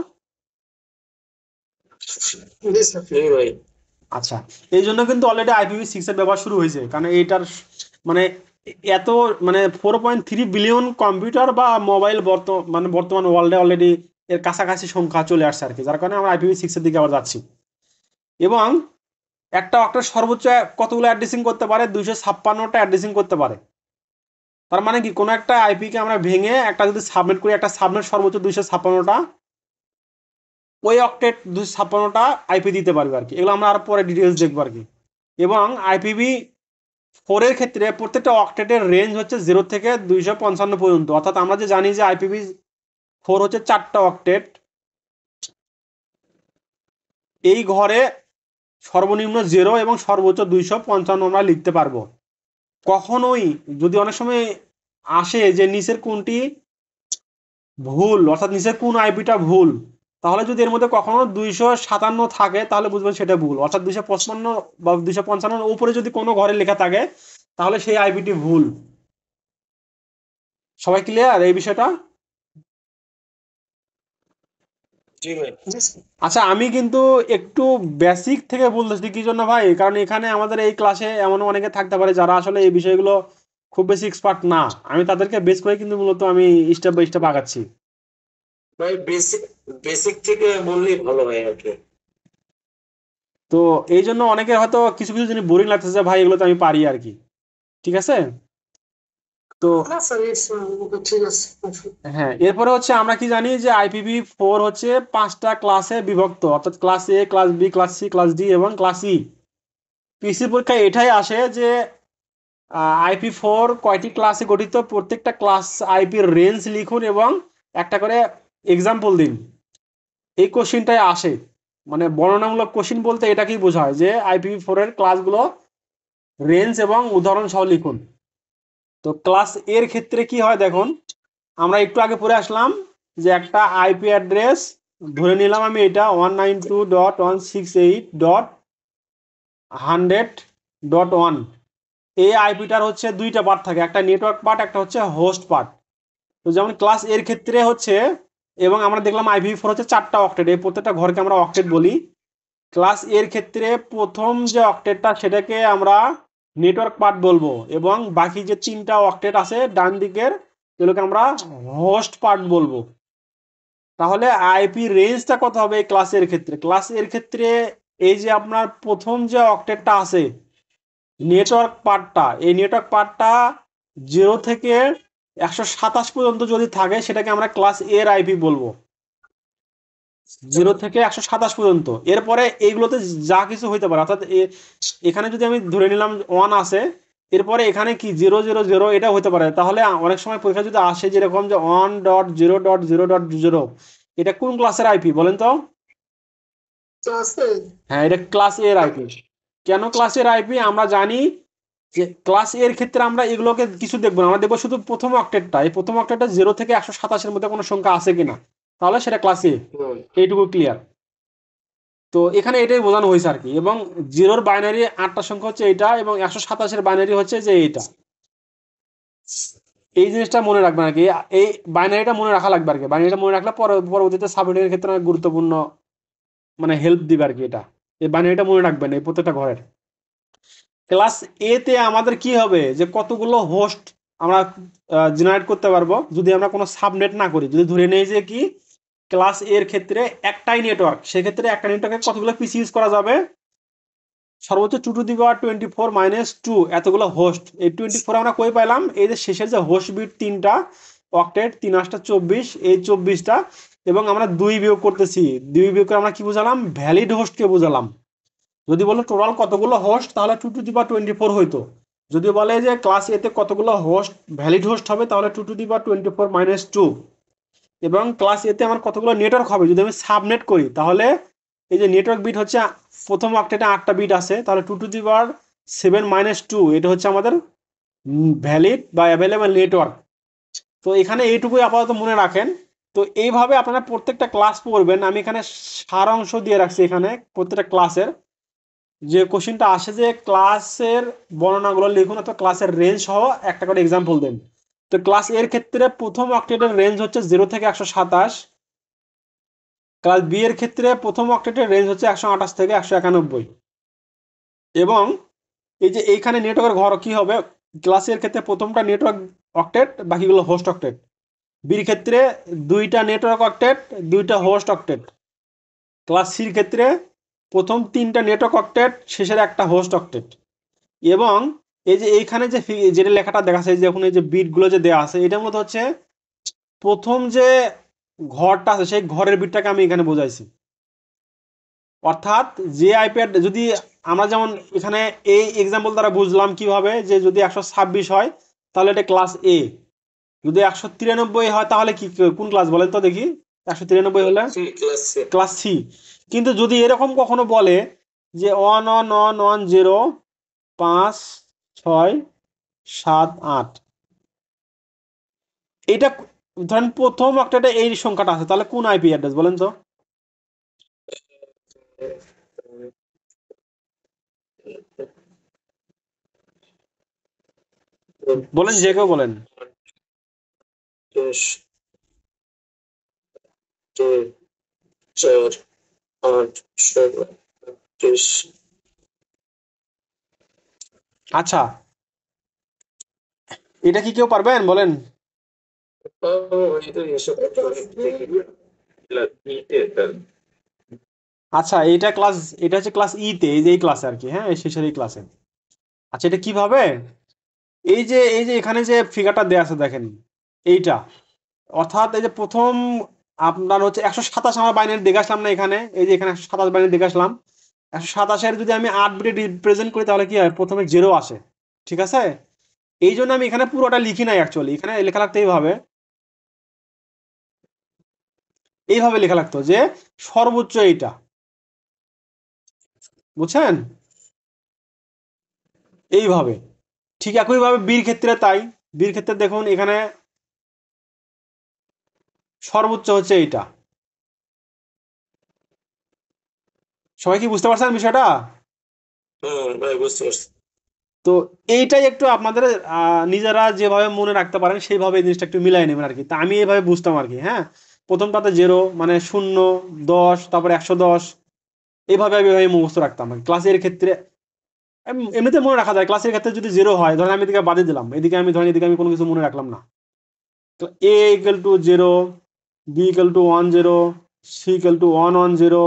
জি স্যার। জি ভাই। আচ্ছা, এই জন্য কিন্তু অলরেডি IPv6 এর ব্যবহার শুরু হয়েছে, কারণ এইটার মানে এত মানে 4.3 বিলিয়ন কম্পিউটার বা মোবাইল মানে বর্তমান ওয়ার্ল্ডে অলরেডি এর কাছাকাছি সংখ্যা চলে আসছে আর কি, যার কারণে আমরা IPv6 এর দিকে আবার যাচ্ছি। এবং একটা অক্টেট সর্বোচ্চ কতগুলো অ্যাড্রেসিং করতে পারে? 256টা অ্যাড্রেসিং করতে পারে। তার মানে কি, কোনো একটা আইপি কে আমরা ভেঙে একটা যদি সাবনেট করি, একটা সাবনেট সর্বোচ্চ 256টা, ওই অক্টেট 256টা আইপি দিতে পারবে আর কি। এগুলো আমরা আর পরে ডিটেলস দেখবো আর কি। এবং IPv4 এর ক্ষেত্রে প্রত্যেকটা অক্টেটের রেঞ্জ হচ্ছে 0 থেকে 255 পর্যন্ত, অর্থাৎ আমরা যে জানি যে IPv4 হচ্ছে 4টা অক্টেট, এই ঘরে সর্বনিম্ন 0 এবং সর্বোচ্চ 255 আমরা লিখতে পারবো। কখনোই যদি অনেক সময় আসে যে নিচের কোনটি ভুল, অর্থাৎ নিচের কোন আইপিটা ভুল, তাহলে যদি এর মধ্যে কখনো 257 থাকে তাহলে বুঝবেন সেটা ভুল, অর্থাৎ 255 বা 255 উপরে যদি কোনো ঘরে লেখা থাকে তাহলে সেই আইপিটি ভুল। সবাই ক্লিয়ার এই বিষয়টা? জি ভাই। জি স্যার। আচ্ছা, আমি কিন্তু একটু বেসিক থেকে বলতেছি, কি জন্য ভাই? কারণ এখানে আমাদের এই ক্লাসে এমন অনেকে থাকতে পারে যারা আসলে এই বিষয়গুলো খুব বেশি এক্সপার্ট না, আমি তাদেরকে বেস করে কিন্তু মূলত আমি স্টেপ বাই স্টেপ আগাচ্ছি। ভাই বেসিক বেসিক থেকে বললেই ভালো হয় আর কি। তো এই জন্য অনেকের হয়তো কিছু কিছু জিনিস বোরিং লাগতেছে, ভাই এগুলো তো আমি পারি আর কি। ঠিক আছে। তো না স্যার ঠিক আছে। হ্যাঁ, এরপরে হচ্ছে আমরা কি জানি যে IPv4 হচ্ছে 5টা ক্লাসে বিভক্ত, অর্থাৎ class A, class B, class C, class D এবং ক্লাস ই। পিসি পরীক্ষায় এটাই আসে যে IP4 কয়টি ক্লাসে গঠিত, প্রত্যেকটা ক্লাস আইপির রেঞ্জ লিখুন এবং একটা করে এক্সাম্পল দিন। এই কোশ্চিনটাই আসে, মানে বর্ণনামূলক কোশ্চিন বলতে এটাকেই বোঝায় যে IPv4 এর ক্লাসগুলো রেঞ্জ এবং উদাহরণ সহ লিখুন। তো ক্লাস এর ক্ষেত্রে কি হয় দেখুন, আমরা একটু আগে পড়ে আসলাম যে একটা আইপি অ্যাড্রেস ধরে নিলাম আমি, এটা 192.168.100.1। এই আইপিটার হচ্ছে দুইটা পার্ট থাকে, একটা নেটওয়ার্ক পার্ট, একটা হচ্ছে হোস্ট পার্ট। তো যেমন ক্লাস এর ক্ষেত্রে হচ্ছে, এবং আমরা দেখলাম IPv4 হচ্ছে 4টা অক্টেট, এই প্রত্যেকটা ঘরকে আমরা অক্টেট বলি। ক্লাস এর ক্ষেত্রে প্রথম যে অক্টেটটা সেটাকে আমরা নেটওয়ার্ক পার্ট বলবো, এবং বাকি যে 3টা অক্টেট আছে ডান দিকের এগুলোকে আমরা হোস্ট পার্ট বলবো। তাহলে আইপি রেঞ্জটা কত হবে এই ক্লাসের ক্ষেত্রে? ক্লাসের ক্ষেত্রে এই যে আপনার প্রথম যে অক্টেটটা আছে নেটওয়ার্ক পার্টটা, এই নেটওয়ার্ক পার্টটা 0 থেকে 127 পর্যন্ত যদি থাকে সেটাকে আমরা ক্লাস এর আইপি বলবো, 0 থেকে 127 পর্যন্ত। এরপরে এইগুলোতে যা কিছু হইতে পারে, অর্থাৎ এখানে যদি আমি ধরে নিলাম 1 আছে, এরপরে এখানে কি 000 এটা হতে পারে। তাহলে অনেক সময় পরীক্ষা যদি আসে যেরকম যে 1.0.0.0, এটা কোন ক্লাসের আইপি বলেন তো? ক্লাসে হ্যাঁ, এটা ক্লাস এর আইপি। কেন ক্লাস এর আইপি? আমরা জানি যে ক্লাস এর ক্ষেত্রে আমরা এগুলোকে কিছু দেখবো না, আমরা দেখবো শুধু প্রথম অক্টেটটা। এই প্রথম অক্টেটটা 0 থেকে 127 মধ্যে কোনো সংখ্যা আছে কিনা, তাহলে সেটা ক্লাস এ। এইটুকু ক্লিয়ার। তো এখানে এটাই বোঝানো হয়েছে আর কি। এবং 0-র বাইনারি 8টা সংখ্যা হচ্ছে এটা, এবং 127-এর বাইনারি হচ্ছে যে এইটা। এই জিনিসটা মনে রাখবেন আর কি, এই বাইনারিটা মনে রাখা লাগবে আর কি। বাইনারিটা মনে রাখলে পরবর্তীতে সাবনেটের ক্ষেত্রে অনেক গুরুত্বপূর্ণ মানে হেল্প দিবে আর কি। এটা এই বাইনারিটা মনে রাখবেন এই প্রত্যেকটা ঘরের। ক্লাস এ তে আমাদের কি হবে যে কতগুলো হোস্ট আমরা জেনারেট করতে পারবো যদি আমরা কোনো সাবনেট না করি। যদি ধরে নেই যে কি ক্লাস এর ক্ষেত্রে একটাই নেটওয়ার্ক, সেক্ষেত্রে একটা নেটওয়ার্কে কতগুলো পিসি ইউজ করা যাবে? সর্বোচ্চ 2^-2 এতগুলো হোস্ট। এই 24 আমরা কই পাইলাম? এই যে শেষের যে হোস্ট বিট 3টা অক্টেট, 3×8 = 24, এই 24টা, এবং আমরা 2 বিয়োগ করতেছি। 2 বিয়োগ করে আমরা কি বুঝালাম? ভ্যালিড হোস্টকে বুঝালাম। যদি বলো টোটাল কতগুলো হোস্ট, তাহলে 2^24 হইতো। যদি বলে যে ক্লাস এতে কতগুলো হোস্ট ভ্যালিড হোস্ট হবে, তাহলে 2^24 - 2। এবং ক্লাস এতে আমার কতগুলো নেটওয়ার্ক হবে যদি আমি সাবনেট করি, তাহলে এই যে নেটওয়ার্ক বিট হচ্ছে প্রথম অক্টেটে 8টা বিট আছে, তাহলে 2^7 - 2 এটা হচ্ছে আমাদের ভ্যালিড বা অ্যাভেলেবল নেটওয়ার্ক। তো এখানে এইটুকুই আপাতত মনে রাখেন। তো এইভাবে আপনারা প্রত্যেকটা ক্লাস পড়বেন। আমি এখানে সারাংশ দিয়ে রাখছি এখানে প্রত্যেকটা ক্লাসের। যে কোশ্চেনটা আসে যে ক্লাসের বর্ণনাগুলো লিখুন, অথবা ক্লাসের রেঞ্জ সহ একটা করে এক্সাম্পল দেন। তো ক্লাস এর ক্ষেত্রে প্রথম অক্টেটের রেঞ্জ হচ্ছে 0 থেকে 127। ক্লাস বি এর ক্ষেত্রে প্রথম অক্টেটের রেঞ্জ হচ্ছে 128 থেকে 191। এবং এই যে এইখানে নেটওয়ার্কের ঘর কি হবে, ক্লাস এর ক্ষেত্রে প্রথমটা নেটওয়ার্ক অক্টেট, বাকিগুলো হোস্ট অক্টেট। বির ক্ষেত্রে 2টা নেটওয়ার্ক অক্টেট, 2টা হোস্ট অক্টেট। ক্লাস সির ক্ষেত্রে প্রথম 3টা নেটওয়ার্ক অক্টেট, শেষের একটা হোস্ট অক্টেট। এবং এই যে এইখানে যে যেটা লেখাটা দেখাচ্ছে, যে এখন এই যে বিটগুলো যে দেওয়া আছে, এটার মধ্যে হচ্ছে প্রথম যে ঘরটা আছে সেই ঘরের বিটটাকে আমি এখানে বোঝাইছি। অর্থাৎ যে আইপ্যাড যদি আমরা যেমন এখানে এই এক্সাম্পল দ্বারা বুঝলাম কিভাবে, যে যদি 126 হয় তাহলে এটা ক্লাস এ, যদি 193 হয় তাহলে কি কোন ক্লাস বলেন তো দেখি? 193 হলে ক্লাস সি। কিন্তু যদি এরকম কখনো বলে যে 111100568, এটা ধরেন প্রথম একটা এই সংখ্যাটা আছে, তাহলে কোন আইপি অ্যাড্রেস বলেন তো? বলেন, যে কেউ বলেন। 10, 2, 4, 8, 16, 30। আচ্ছা, এটা কি কেউ পারবেন বলেন? এটা এসব দেখি। আচ্ছা এটা হচ্ছে ক্লাস তে, এই যে এই ক্লাসে আর কি, হ্যাঁ এই শেষের এই ক্লাসে। আচ্ছা এটা কিভাবে, এই যে এখানে যে ফিগারটা দেয়া আছে দেখেন, এইটা অর্থাৎ এই যে প্রথম আপনার হচ্ছে 127 আমরা বাইনারি দেখে আসলাম না এখানে, এই যে এখানে 127 বাইনারি দেখে আসলাম। 127-এর যদি আমি 8 বিটে রিপ্রেজেন্ট করি তাহলে কি হয়, প্রথমে 0 আসে, ঠিক আছে। এই জন্য আমি এখানে পুরোটা লিখি নাই, অ্যাকচুয়ালি এখানে লেখা লাগতো এইভাবে লেখা লাগতো যে সর্বোচ্চ এইটা, বুঝছেন, এইভাবে। ঠিক একইভাবে বির ক্ষেত্রে তাই, বির ক্ষেত্রে দেখুন এখানে সর্বোচ্চ হচ্ছে এইটা। সবাই কি বুঝতে পারছেন বিষয়টা? ভাই বুঝতে পারছি। তো এইটাই একটু আপনাদের নিজেরা যেভাবে মনে রাখতে পারেন সেইভাবে এই জিনিসটা একটু মিলাই নেবেন আর কি। তা আমি এইভাবে বুঝতাম আর কি, হ্যাঁ। প্রথমটাতে 0 মানে 0, 10, তারপরে 110, এইভাবে আমি এভাবে মুখস্থ রাখতাম ক্লাসের ক্ষেত্রে। এমনিতে মনে রাখা যায়, ক্লাসের ক্ষেত্রে যদি 0 হয়, ধরেন আমি এদিকে বাদে দিলাম, এদিকে আমি ধরেন এদিকে আমি কোনো কিছু মনে রাখলাম না, তো a = 0, b = 1 0, c = 1 1 0,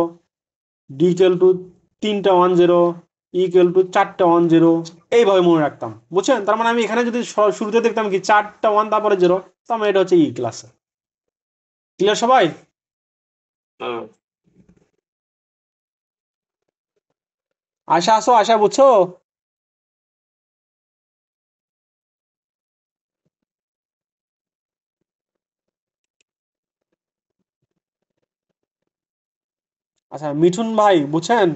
d = 3টা 1 0, e = 4টা 1 0, এইভাবে মনে রাখতাম, বুঝছেন। তার মানে আমি এখানে যদি শুরুতে দেখতাম কি 4টা 1 তারপরে 0, তার মানে এটা হচ্ছে ই ক্লাস। ক্লিয়ার সবাই? হ্যাঁ। আশা আসো, আশা বুঝছো? আচ্ছা মিঠুন ভাই বুঝছেন?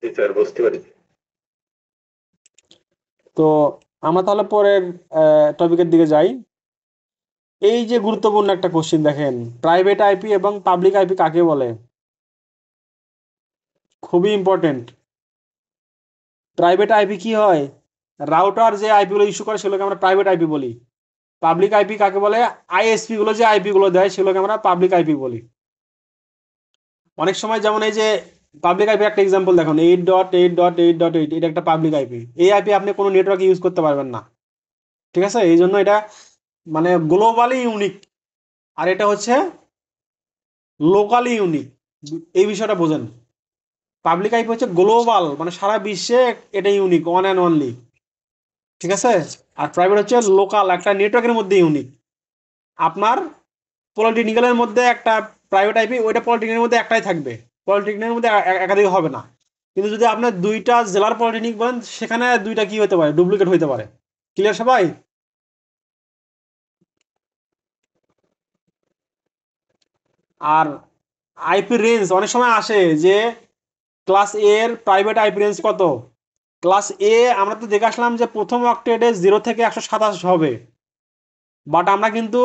জি স্যার, বুঝতে পারছি। তো আমরা তাহলে পরের টপিকের দিকে যাই। এই যে গুরুত্বপূর্ণ একটা কোশ্চেন দেখেন, প্রাইভেট আইপি এবং পাবলিক আইপি কাকে বলে? খুবই ইম্পর্টেন্ট। প্রাইভেট আইপি কি হয়, রাউটার যে আইপি গুলো ইস্যু করে সেগুলোকে আমরা প্রাইভেট আইপি বলি। পাবলিক আইপি কাকে বলে, আইএসপি গুলো যে আইপি গুলো দেয় সেগুলোকে আমরা পাবলিক আইপি বলি। অনেক সময় যেমন এই যে পাবলিক আইপি একটা এক্সাম্পল দেখুন, 8.8.8.8, এটা একটা পাবলিক আইপি। এই আইপি আপনি কোনো নেটওয়ার্কে ইউজ করতে পারবেন না, ঠিক আছে। এই জন্য এটা মানে গ্লোবালি ইউনিক, আর এটা হচ্ছে লোকালি ইউনিক। এই বিষয়টা বোঝেন। পাবলিক আইপি হচ্ছে গ্লোবাল, মানে সারা বিশ্বে এটা ইউনিক, ওয়ান অ্যান্ড অনলি, ঠিক আছে। আর প্রাইভেট হচ্ছে লোকাল, একটা নেটওয়ার্কের মধ্যে ইউনিক। আপনার পলিটেকনিক্যালের মধ্যে একটা প্রাইভেট আইপি, ওইটা পলিটেকনিকের মধ্যে একটাই থাকবে, পলিটেকনিকের মধ্যে একাধিক হবে না। কিন্তু যদি আপনার দুইটা জেলার পলিটেকনিক বলেন, সেখানে দুইটা কি হতে পারে, ডুপ্লিকেট হতে পারে। ক্লিয়ার সবাই? আর আইপি রেঞ্জ অনেক সময় আসে যে ক্লাস এ এর প্রাইভেট আইপি রেঞ্জ কত। ক্লাস এ আমরা তো দেখে আসলাম যে প্রথম অক্টেটে 0 থেকে 127 হবে, বাট আমরা কিন্তু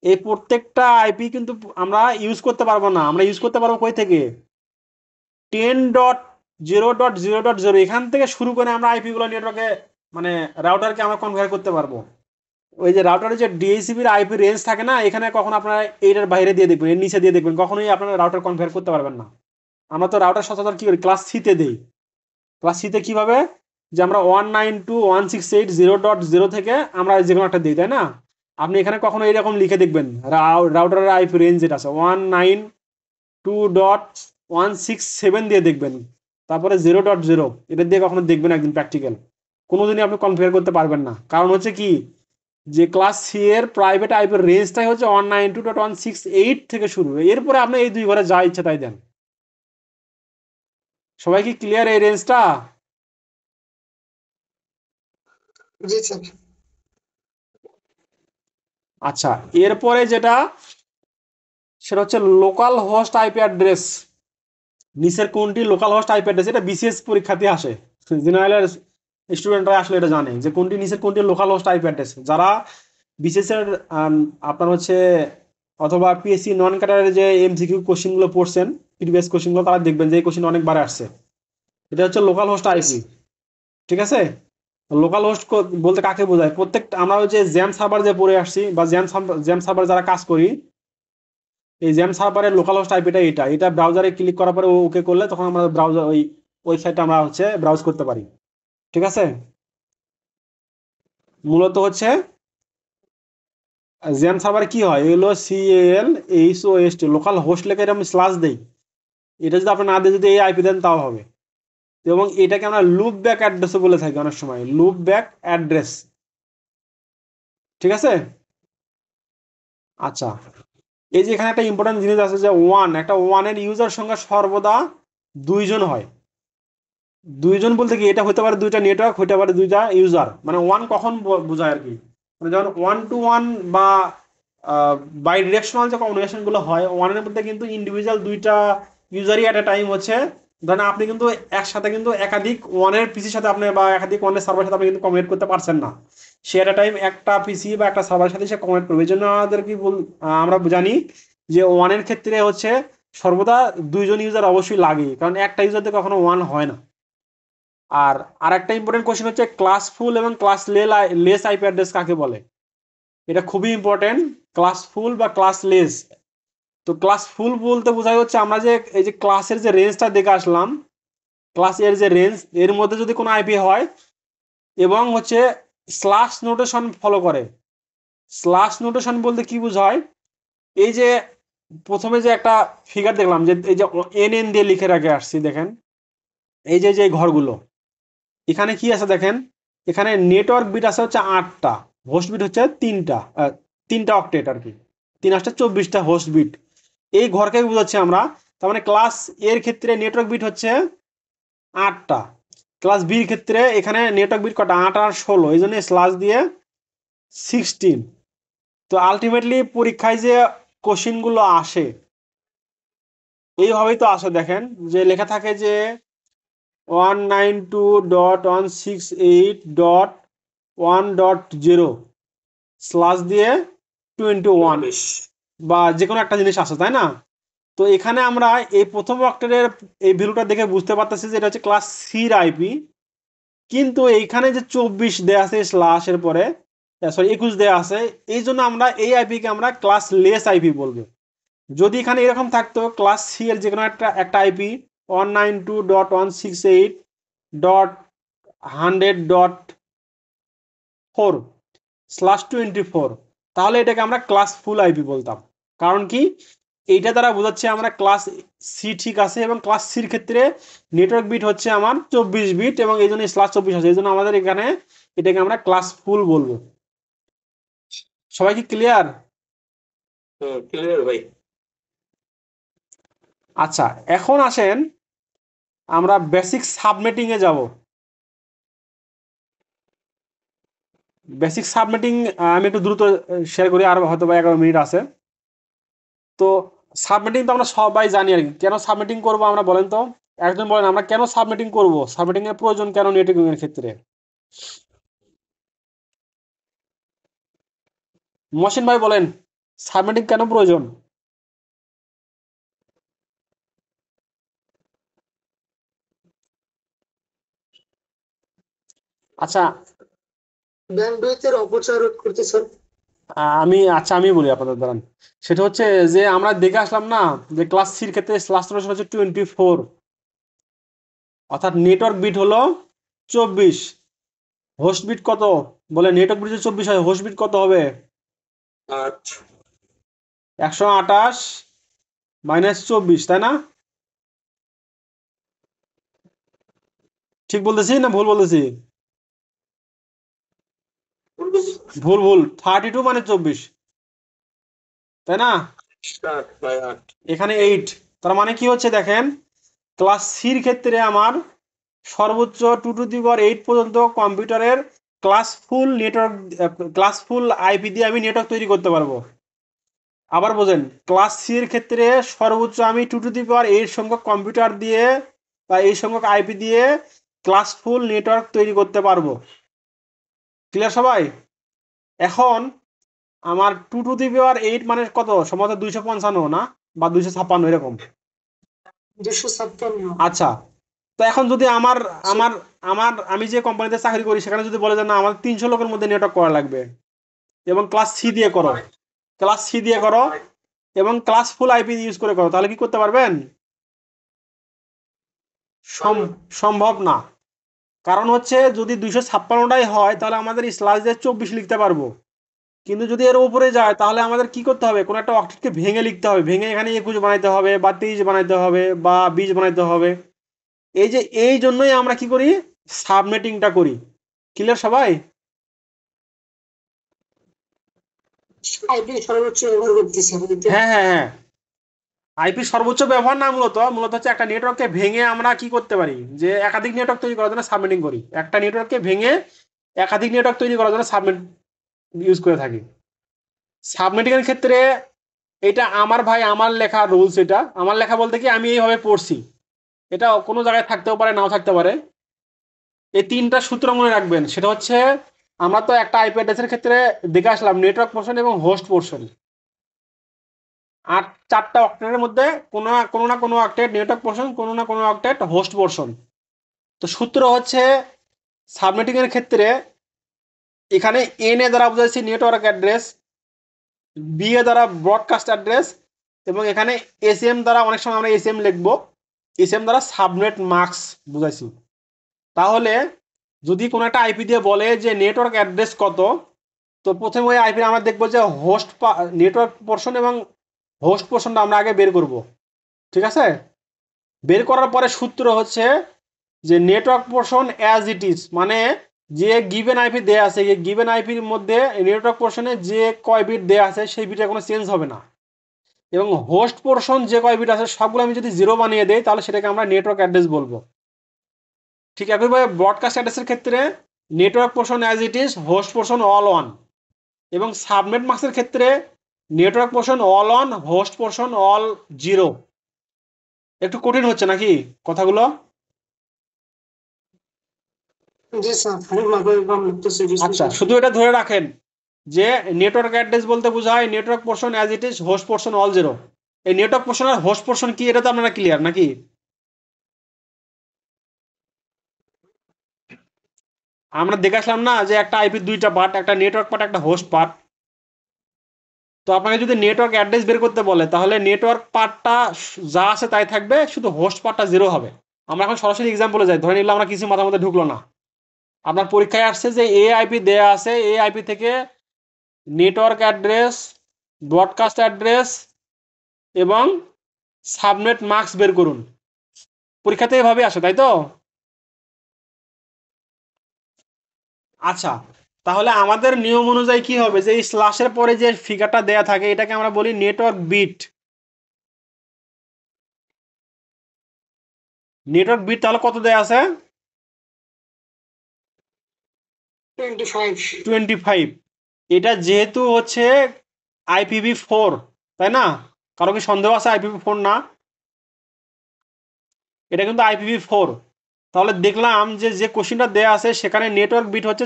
এই প্রত্যেকটা আইপি কিন্তু আমরা ইউজ করতে পারবো না। আমরা ইউজ করতে পারবো কই থেকে, 10.0.0.0, এখান থেকে শুরু করে আমরা আইপি গুলো নেটওয়ার্কে মানে রাউটারকে আমরা কনফিগার করতে পারবো। ওই যে রাউটারে যে ডিএসিপির আইপি রেঞ্জ থাকে না, এখানে কখন আপনারা এইটার বাইরে দিয়ে দেখবেন, এর নিচে দিয়ে দেখবেন, কখনোই আপনারা রাউটার কনফিগার করতে পারবেন না। আমরা তো রাউটার সচরাচর কি করি, ক্লাস সিতে দেই। ক্লাস সিতে কিভাবে, যে আমরা 192.168.0.0 থেকে আমরা যে কোনো একটা দিই, তাই না। আপনি এখানে কখনো এইরকম লিখে দেখবেন, রাউটারের আইপি রেঞ্জ যেটা আছে 192.167 দিয়ে দেখবেন, তারপরে 0.0, এটা দিয়ে কখনো দেখবেন একদিন প্র্যাকটিক্যাল, কোনোদিনই আপনি কনফিগার করতে পারবেন না। কারণ হচ্ছে কি, যে ক্লাস সি এর প্রাইভেট আইপির রেঞ্জটাই হচ্ছে 192.168 থেকে শুরু, এরপরে আপনি এই দুই ঘরে যা ইচ্ছা তাই দেন। সবাই কি ক্লিয়ার এই রেঞ্জটা? জি স্যার। আচ্ছা এরপরে যেটা, সেটা হচ্ছে লোকাল হোস্ট আইপি অ্যাড্রেস। নিচের কোনটি লোকাল হোস্ট আইপি অ্যাড্রেস, এটা বিসিএস পরীক্ষাতে আসে, জেনারেল স্টুডেন্টরা আসলে এটা জানে যে কোনটি নিচের কোনটি লোকাল হোস্ট আইপি অ্যাড্রেস। যারা বিসিএস এর আপনার হচ্ছে অথবা পিএসসি নন ক্যাডারের যে এমসিকিউ কোশ্চেনগুলো পড়ছেন, প্রিভিয়াস কোশ্চেনগুলো, তারা দেখবেন যে এই কোশ্চেন অনেকবার আসছে। এটা হচ্ছে লোকাল হোস্ট আইপি, ঠিক আছে। লোকাল হোস্ট বলতে কাকে বোঝায়, প্রত্যেকটা আমরা ওই যে জ্যাম সার্ভার যে পড়ে আসছি, বা জ্যাম সার্ভার যারা কাজ করি, এই জ্যাম সার্ভারের লোকাল হোস্ট আইপিটা এটা এটা ব্রাউজারে ক্লিক করার পরে ওকে করলে তখন আমরা ব্রাউজার ওই ওয়েবসাইটটা আমরা হচ্ছে ব্রাউজ করতে পারি, ঠিক আছে। মূলত হচ্ছে জেন সার্ভারে কি হয়, এগুলো CALHOST লোকাল হোস্ট লেখে এটা আমি স্ল্যাশ দেই, এটা যদি আপনি না দিয়ে যদি এই আইপি দেন তাও হবে। এবং এটাকে আমরা লুপ ব্যাক অ্যাড্রেসও বলে থাকি অনেক সময়, লুপ ব্যাক অ্যাড্রেস। ঠিক আছে। আচ্ছা, এই যে এখানে একটা ইম্পর্টেন্ট জিনিস আছে যে একটা ওয়ানের ইউজার সংখ্যা সর্বদা 2জন হয়। 2জন বলতে কি, এটা হতে পারে 2টা নেটওয়ার্ক, হতে পারে 2টা ইউজার। মানে ওয়ান কখন বোঝায় আর কি, মানে যখন 1 to 1 বা বাই ডিরেকশনাল যে কমিউনিকেশন গুলো হয়, ওয়ানের মধ্যে কিন্তু ইন্ডিভিজুয়াল 2টা ইউজারই এট এ টাইম হচ্ছে, ধরেন আপনি কিন্তু একসাথে কিন্তু একাধিক ওয়ানের পিসির সাথে আপনি বা একাধিক ওয়ানের সার্ভারের সাথে আপনি কিন্তু কমিউনিকেট করতে পারছেন না। সে এট এ টাইম একটা পিসি বা একটা সার্ভারের সাথে সে কমিউনিকেট করবে। এই জন্য আমাদের কি আমরা জানি যে ওয়ানের ক্ষেত্রে হচ্ছে সর্বদা 2জন ইউজার অবশ্যই লাগে, কারণ একটা ইউজারতে কখনো ওয়ান হয় না। আর আরেকটা ইম্পর্টেন্ট কোশ্চেন হচ্ছে ক্লাস ফুল এবং ক্লাস লেস আইপি অ্যাড্রেস কাকে বলে। এটা খুবই ইম্পর্টেন্ট, ক্লাস ফুল বা ক্লাস লেস। তো ক্লাস ফুল বলতে বোঝায় হচ্ছে আমরা যে এই যে ক্লাসের যে রেঞ্জটা দেখে আসলাম, ক্লাস এর যে রেঞ্জ, এর মধ্যে যদি কোনো আইপি হয় এবং হচ্ছে স্ল্যাশ নোটেশন ফলো করে। স্ল্যাশ নোটেশন বলতে কি বোঝায়, এই যে প্রথমে যে একটা ফিগার দেখলাম যে এই যে NN দিয়ে লিখে রাখে আসছি, দেখেন এই যে ঘরগুলো, এখানে কি আছে দেখেন, এখানে নেটওয়ার্ক বিট আছে হচ্ছে 8টা, হোস্ট বিট হচ্ছে 3টা অক্টেট আর কি, 3 8 24টা হোস্ট বিট। এই ঘরকে বোঝাচ্ছি আমরা। তার মানে ক্লাস এর ক্ষেত্রে নেটওয়ার্ক বিট হচ্ছে 8টা, ক্লাস বির ক্ষেত্রে এখানে নেটওয়ার্ক বিট কটা, 8 আর 16, এই জন্য স্ল্যাশ দিয়ে 16। তো আলটিমেটলি পরীক্ষায় যে কোশ্চিন গুলো আসে এইভাবেই তো আসে, দেখেন যে লেখা থাকে যে 192.168.1.0 স্ল্যাশ দিয়ে 21 বেশ। বা যে কোনো একটা জিনিস আসে, তাই না? তো এখানে আমরা এই প্রথম অক্টেটের এই ভ্যালুটা দেখে বুঝতে পারতেছি যে এটা হচ্ছে ক্লাস সির আইপি। কিন্তু এইখানে যে 24 দেয়া আছে স্ল্যাশের পরে, সরি 21 দেয়া আছে, এই জন্য আমরা এই আইপি কে আমরা ক্লাস লেস আইপি বলবো। যদি এখানে এরকম থাকতো ক্লাস সি এর যে কোনো একটা আইপি 192.168.100.4/24, তাহলে এটাকে আমরা ক্লাস ফুল আইপি বলতাম। কারণ কি, এইটা দ্বারা বোঝাচ্ছে আমরা ক্লাস সি ঠিক আছে, এবং ক্লাস সির ক্ষেত্রে নেটওয়ার্ক বিট হচ্ছে আমার 24 বিট, এবং এই জন্য /24 আছে, এই জন্য আমাদের এখানে এটাকে আমরা ক্লাস ফুল বলবো। সবাই কি ক্লিয়ার? ক্লিয়ার ভাই। আচ্ছা, এখন আসেন আমরা বেসিক সাবনেটিং এ যাব। বেসিক সাবনেটিং আমি একটু দ্রুত শেয়ার করি, আর হয়তো বা 11 মিনিট আছে। তো সাবনেটিং তো আমরা সবাই জানি আর কি, কেন সাবনেটিং করব আমরা বলেন তো, একজন বলেন আমরা কেন সাবনেটিং করব, সাবনেটিং এর প্রয়োজন কেন নেটওয়ার্কিং এর ক্ষেত্রে? মহসিন ভাই বলেন, সাবনেটিং কেন প্রয়োজন? আচ্ছা, ব্যান্ডউইথের অপচয় রোধ করতে স্যার। আমি বলি আপনাদের দাঁড়ান। সেটা হচ্ছে যে আমরা দেখে আসলাম না যে ক্লাস সির ক্ষেত্রে স্ল্যাশ হচ্ছে 24, অর্থাৎ নেটওয়ার্ক বিট হলো 24, হোস্ট বিট কত? বলে নেটওয়ার্ক বিট 24 হয়, হোস্ট বিট কত হবে? 8। 128 - 24, তাই না? ঠিক বলতেছি না ভুল বলতেছি? ভুল, 32 মানে 24, তাই না? 8/8। এখানে 8, তার মানে কি হচ্ছে দেখেন, ক্লাস সির ক্ষেত্রে আমার সর্বোচ্চ 2^8 পর্যন্ত কম্পিউটারের ক্লাস ফুল আইপি দিয়ে আমি নেটওয়ার্ক তৈরি করতে পারবো। আবার বোঝেন, ক্লাস সি এর ক্ষেত্রে সর্বোচ্চ আমি 2^8 সংখ্যক কম্পিউটার দিয়ে বা এই সংখ্যক আইপি দিয়ে ক্লাস ফুল নেটওয়ার্ক তৈরি করতে পারবো। ক্লিয়ার সবাই? এখন আমার 2^8 মানে কত, সম্ভবত 255 না, বা 256 এরকম। 256। আচ্ছা, তো এখন যদি আমার আমার আমার আমি যে কোম্পানিতে চাকরি করি সেখানে যদি বলে যে না আমার 300 লোকের মধ্যে নেটওয়ার্ক করা লাগবে, এবং ক্লাস সি দিয়ে করো, এবং ক্লাস ফুল আইপি ইউজ করে করো, তাহলে কি করতে পারবেন? সম্ভব না। কারণ হচ্ছে যদি 256টাই হয় তাহলে আমাদের স্ল্যাশ দিয়ে 24 লিখতে পারবো, কিন্তু যদি এর উপরে যায় তাহলে আমাদের কি করতে হবে, কোনো একটা অক্টেটকে ভেঙে লিখতে হবে, ভেঙে এখানে 21 বানাইতে হবে বা 23 বানাইতে হবে বা 20 বানাইতে হবে। এই জন্যই আমরা কি করি, সাবনেটিংটা করি। ক্লিয়ার সবাই? আইপি সর্বোচ্চ ব্যবহার করতেছি আমি তো। হ্যাঁ হ্যাঁ হ্যাঁ, আইপি সর্বোচ্চ ব্যবহার না, মূলত হচ্ছে একটা নেটওয়ার্ককে ভেঙে আমরা কি করতে পারি, যে একাধিক নেটওয়ার্ক তৈরি করার জন্য সাবনেটিং করি। একটা নেটওয়ার্ককে ভেঙে একাধিক নেটওয়ার্ক তৈরি করার জন্য সাবনেট ইউজ করে থাকি। সাবনেটিং এর ক্ষেত্রে এটা আমার ভাই আমার লেখা রুলস, এটা আমার লেখা বলতে কি আমি এইভাবে পড়ছি, এটা কোনো জায়গায় থাকতেও পারে নাও থাকতে পারে। এই 3টা সূত্র মনে রাখবেন, সেটা হচ্ছে আমরা তো একটা আইপি অ্যাড্রেসের ক্ষেত্রে দেখে আসলাম নেটওয়ার্ক পোর্শন এবং হোস্ট পোর্শন। আর 4টা অক্টেটের মধ্যে কোনো না কোনো অক্টেট নেটওয়ার্ক পোর্শন, কোনো না কোনো অক্টেট হোস্ট পোর্শন। তো সূত্র হচ্ছে সাবনেটিং এর ক্ষেত্রে এখানে এন এ দ্বারা বোঝাচ্ছি নেটওয়ার্ক অ্যাড্রেস, বি এ দ্বারা ব্রডকাস্ট অ্যাড্রেস, এবং এখানে এসএম দ্বারা অনেক সময় আমরা এসএম লিখবো, এসএম দ্বারা সাবনেট মার্কস বুঝাইছি। তাহলে যদি কোনো একটা আইপি দিয়ে বলে যে নেটওয়ার্ক অ্যাড্রেস কত, তো প্রথমে ওই আইপি আমরা দেখবো যে হোস্ট নেটওয়ার্ক পোর্শন এবং হোস্ট পোর্শনটা আমরা আগে বের করব। ঠিক আছে? বের করার পরে সূত্র হচ্ছে যে network portion as it is, মানে যে গিভেন আইপি দেয়া আছে, এই গিভেন আইপির মধ্যে নেটওয়ার্ক পোর্শনে যে কয় বিট দেয়া আছে সেই বিটে কোনো চেঞ্জ হবে না। এবং হোস্ট পোর্শন যে কয় বিট আছে সবগুলো আমি যদি 0 বানিয়ে দেই তাহলে সেটাকে আমরা নেটওয়ার্ক অ্যাড্রেস বলবো। ঠিক একইভাবে ব্রডকাস্ট অ্যাড্রেসের ক্ষেত্রে network portion as it is, host portion all one. এবং সাবনেট মাস্কের ক্ষেত্রে network portion all one, host portion all 0। একটু কঠিন হচ্ছে নাকি কথাগুলো? জি স্যার, আমি মাথায় কম লিখতেছি। আচ্ছা, শুধু এটা ধরে রাখেন যে নেটওয়ার্ক অ্যাড্রেস বলতে বোঝায় network portion as it is, host portion all 0। এই নেটওয়ার্ক পোর্শন আর হোস্ট পোর্শন কি, এটা তো আপনারা ক্লিয়ার নাকি? আমরা দেখে আসলাম না যে একটা আইপির 2টা পার্ট, একটা নেটওয়ার্ক পার্ট, একটা হোস্ট পার্ট। তো আপনাকে যদি নেটওয়ার্ক অ্যাড্রেস বের করতে বলে তাহলে নেটওয়ার্ক পার্টটা যা আছে তাই থাকবে, শুধু হোস্ট পার্টটা 0 হবে। আমরা এখন সরাসরি এক্সাম্পলে যাই, ধরে নিলাম আমরা কিছু মাথার মধ্যে ঢুকলো না, আপনার পরীক্ষায় আসছে যে এ আইপি দেয়া আছে, এই আইপি থেকে নেটওয়ার্ক অ্যাড্রেস, ব্রডকাস্ট অ্যাড্রেস এবং সাবনেট মার্কস বের করুন। পরীক্ষাতে এভাবে আসে, তাই তো? আচ্ছা, তাহলে আমাদের নিয়ম অনুযায়ী কি হবে, যে এই স্ল্যাশের পরে যে ফিগারটা দেয়া থাকে এটাকে আমরা বলি নেটওয়ার্ক বিট। নেটওয়ার্ক বিট তাহলে কত দেয়া আছে? 25। এটা যেহেতু হচ্ছে IPv4, তাই না? কারো কি সন্দেহ আছে IPv4 না? এটা কিন্তু IPv4। তাহলে দেখলাম যে কোশ্চেনটা দেয়া আছে সেখানে নেটওয়ার্ক বিট হচ্ছে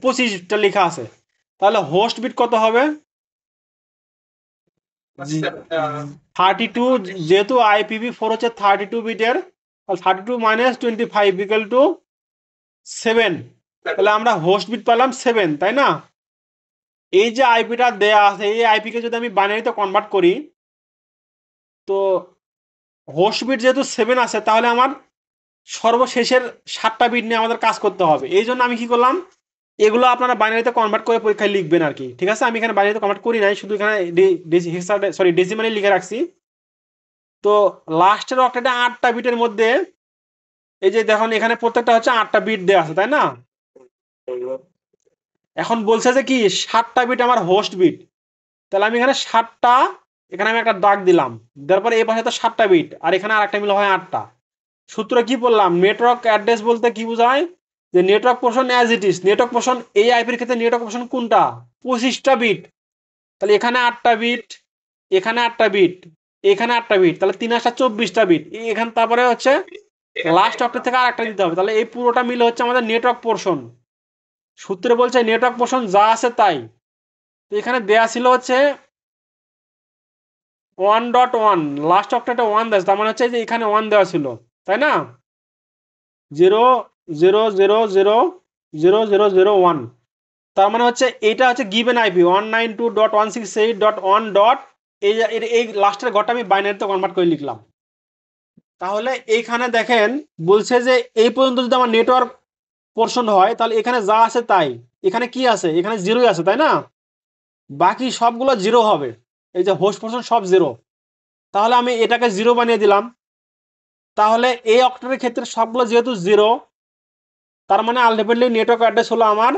25টা লেখা আছে, তাহলে হোস্ট বিট কত হবে? 32। যেহেতু IPv4 হচ্ছে 32 বিটের, 32 মাইনাস 25 ইকুয়াল টু 7। তাহলে আমরা হোস্ট বিট পেলাম 7, তাই না? এই যে আইপিটা দেয়া আছে এই আইপিকে যদি আমি বাইনারিতে কনভার্ট করি, তো হোস্ট বিট যেহেতু 7 আছে তাহলে আমার সর্বশেষের 7টা বিট নিয়ে আমাদের কাজ করতে হবে। এই জন্য আমি কি করলাম, এগুলো আপনারা বাইনারিতে কনভার্ট করে পরীক্ষায় লিখবেন আর কি। ঠিক আছে? আমি এখানে বাইনারিতে কনভার্ট করি নাই, শুধু এখানে ডেসিমালি লিখে রাখছি। তো লাস্টের অক্টেটে 8টা বিটের মধ্যে এই যে দেখুন এখানে প্রত্যেকটা হচ্ছে 8টা বিট দেওয়া আছে, তাই না? এখন বলছে যে কি 7টা বিট আমার হোস্ট বিট, তাহলে আমি এখানে 7টা, এখানে আমি একটা দাগ দিলাম, দেওয়ার পরে এই পাশে তো 7টা বিট আর এখানে আরেকটা মিলে হয় 8টা। সূত্র কি বললাম, নেটওয়ার্ক অ্যাড্রেস বলতে কি বোঝায়, যে network portion as it is, network portion এই আইপির ক্ষেত্রে নেটওয়ার্ক পোর্শন কোনটা, 25টা বিট। তাহলে এখানে 8টা বিট, এখানে 8টা বিট, এখানে 8টা বিট, তাহলে 3 8 24টা বিট। এখানে তারপরে হচ্ছে লাস্ট অক্টেট থেকে আরেকটা দিতে হবে, তাহলে এই পুরোটা মিলে হচ্ছে আমাদের নেটওয়ার্ক পোর্শন। সূত্রে বলছে নেটওয়ার্ক পোর্শন যা আছে তাই। তো এখানে দেয়া ছিল হচ্ছে 1.1, লাস্ট অক্টেটে 1 দেয়, তার মানে হচ্ছে যে এখানে 1 দেওয়া ছিল, তাই না? 0.0.0.0.0.0.1, তার মানে হচ্ছে এইটা হচ্ছে গিভেন আইপি 192.168.1. এই লাস্টের ঘরটা আমি বাইনারিতে কনভার্ট করে লিখলাম। তাহলে এইখানে দেখেন বলছে যে এই পর্যন্ত যদি আমার নেটওয়ার্ক পোর্শন হয় তাহলে এখানে যা আছে তাই, এখানে কি আছে, এখানে 0 আছে, তাই না? বাকি সবগুলো জিরো হবে, এই যে হোস্ট পোর্শন সব জিরো, তাহলে আমি এটাকে জিরো বানিয়ে দিলাম। তাহলে এই অক্টারের ক্ষেত্রে সবগুলো যেহেতু জিরো, তার মানে আলটিমেটলি নেটওয়ার্ক অ্যাড্রেস হলো আমার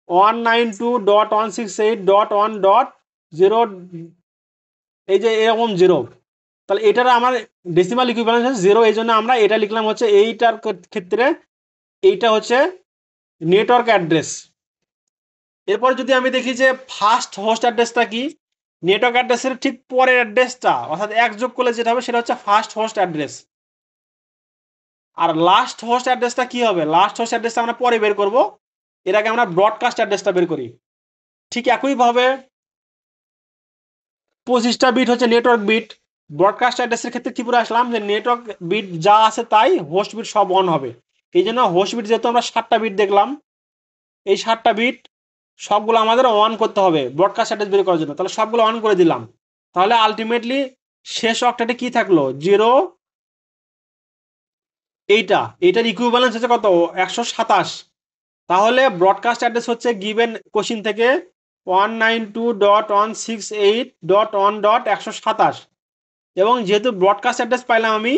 192.168.1.0, এই যে এরকম জিরো। তাহলে এটার আমার ডেসিমাল ইকুইভ্যালেন্স হচ্ছে জিরো, এই জন্য আমরা এটা লিখলাম হচ্ছে এইটার ক্ষেত্রে এইটা হচ্ছে নেটওয়ার্ক অ্যাড্রেস। এরপর যদি আমি দেখি যে ফার্স্ট হোস্ট অ্যাড্রেসটা কি, নেটওয়ার্ক অ্যাড্রেসের ঠিক পরের অ্যাড্রেসটা অর্থাৎ এক যোগ করলে যেটা হবে সেটা হচ্ছে ফার্স্ট হোস্ট অ্যাড্রেস। আর লাস্ট হোস্ট অ্যাড্রেসটা কি হবে, লাস্ট হোস্ট অ্যাড্রেসটা আমরা পরে বের করব, এর আগে আমরা ব্রডকাস্ট অ্যাড্রেসটা বের করি। ঠিক একইভাবে 25টা বিট হচ্ছে নেটওয়ার্ক বিট। ব্রডকাস্ট অ্যাড্রেসের ক্ষেত্রে কি করে আসলাম যে নেটওয়ার্ক বিট যা আছে তাই হোস্ট বিট সব অন হবে, এই জন্য হোস্ট বিট যেহেতু আমরা 7টা বিট দেখলাম, এই 7টা বিট সবগুলো আমাদের অন করতে হবে ব্রডকাস্ট অ্যাড্রেস বের করার জন্য। তাহলে সবগুলো অন করে দিলাম, তাহলে আলটিমেটলি শেষ অক্টাটে কি থাকলো, জিরো। এইটার ইকুইভ্যালেন্স হচ্ছে কত, 127। তাহলে ব্রডকাস্ট অ্যাড্রেস হচ্ছে গিভেন কোশ্চিন থেকে 192.168.1.127, এবং যেহেতু ব্রডকাস্ট অ্যাড্রেস পাইলাম আমি,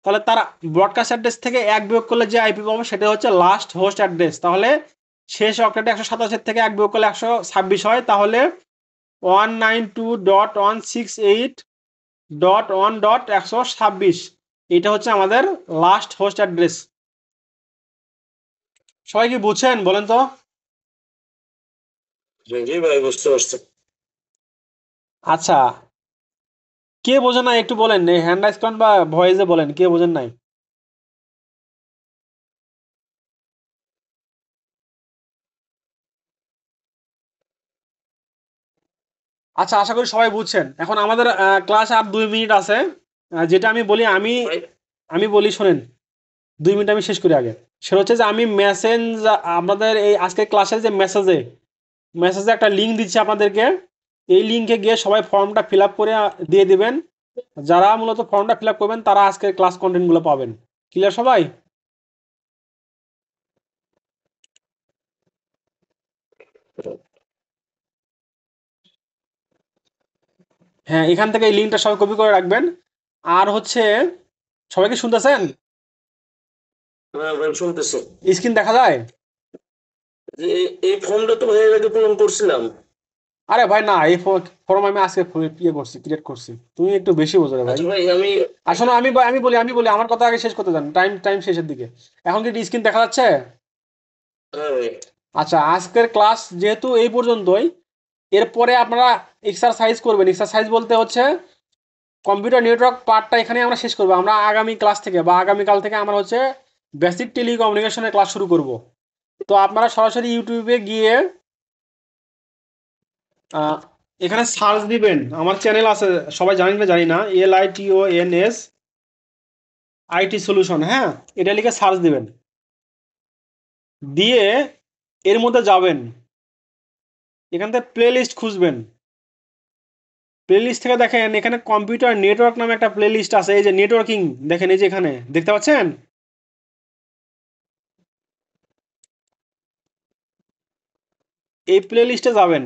তাহলে তার ব্রডকাস্ট অ্যাড্রেস থেকে এক বিয়োগ করলে যে আইপি পাবো সেটা হচ্ছে লাস্ট হোস্ট অ্যাড্রেস। তাহলে শেষ অক্টাটে 127 থেকে এক বিয়োগ করলে 126 হয়, তাহলে 192.168.1.126, এটা হচ্ছে আমাদের লাস্ট হোস্ট অ্যাড্রেস। সবাই কি বুঝছেন বলেন তো? জি ভাই, বুঝতে পারছি। আচ্ছা, কে বোঝেন না একটু বলেন, হ্যান্ড রাইজ করেন বা ভয়েসে বলেন কে বোঝেন নাই। আচ্ছা, আশা করি সবাই বুঝছেন। এখন আমাদের ক্লাস আর 2 মিনিট আছে। যেটা আমি বলি, ভাই আমি বলি শোনেন, 2 মিনিট আমি শেষ করি আগে। সেটা হচ্ছে যে আমি মেসেজ, আপনাদের এই আজকের ক্লাসের যে মেসেজে একটা লিঙ্ক দিচ্ছি আপনাদেরকে, এই লিঙ্কে গিয়ে সবাই ফর্মটা ফিল আপ করে দিয়ে দিবেন। যারা মূলত ফর্মটা ফিল আপ করবেন তারা আজকের ক্লাস কন্টেন্টগুলো পাবেন। ক্লিয়ার সবাই? হ্যাঁ, এখান থেকে এই লিঙ্কটা সবাই কপি করে রাখবেন। আর হচ্ছে, সবাই কি শুনতেছেন? হ্যাঁ ভাই, শুনতেছি। স্ক্রিন দেখা যায়? যে এই ফর্মটা তো ভাই এর আগে পূরণ করছিলাম। আরে ভাই না, এই ফর্ম আমি আজকে ক্রিয়েট করছি, তুমি একটু বেশি বোঝো রে ভাই। আচ্ছা ভাই, আমি আসলে আমি বলি আমার কথা আগে শেষ করতে দেন, টাইম টাইম শেষের দিকে। এখন কি স্ক্রিন দেখা যাচ্ছে? হ্যাঁ ভাই। আচ্ছা, আজকের ক্লাস যেহেতু এই পর্যন্তই, এরপরে আপনারা এক্সারসাইজ করবেন। এক্সারসাইজ বলতে হচ্ছে কম্পিউটার নেটওয়ার্ক পার্টটা এখানে আমরা শেষ করবো। আমরা আগামী ক্লাস থেকে বা আগামীকাল থেকে আমরা হচ্ছে বেসিক টেলিকমিউনিকেশনের ক্লাস শুরু করব। তো আপনারা সরাসরি ইউটিউবে গিয়ে এখানে সার্চ দিবেন, আমার চ্যানেল আছে, সবাই জানেন না জানি না, LITONS IT সলিউশন, হ্যাঁ, এটা লিখে সার্চ দিবেন, দিয়ে এর মধ্যে যাবেন, এখান থেকে প্লে লিস্ট খুঁজবেন। প্লে লিস্ট থেকে দেখেন এখানে কম্পিউটার নেটওয়ার্ক নামে একটা প্লে লিস্ট আছে, এই যে নেটওয়ার্কিং, দেখেন এই যে এখানে দেখতে পাচ্ছেন, এই প্লে লিস্টে যাবেন।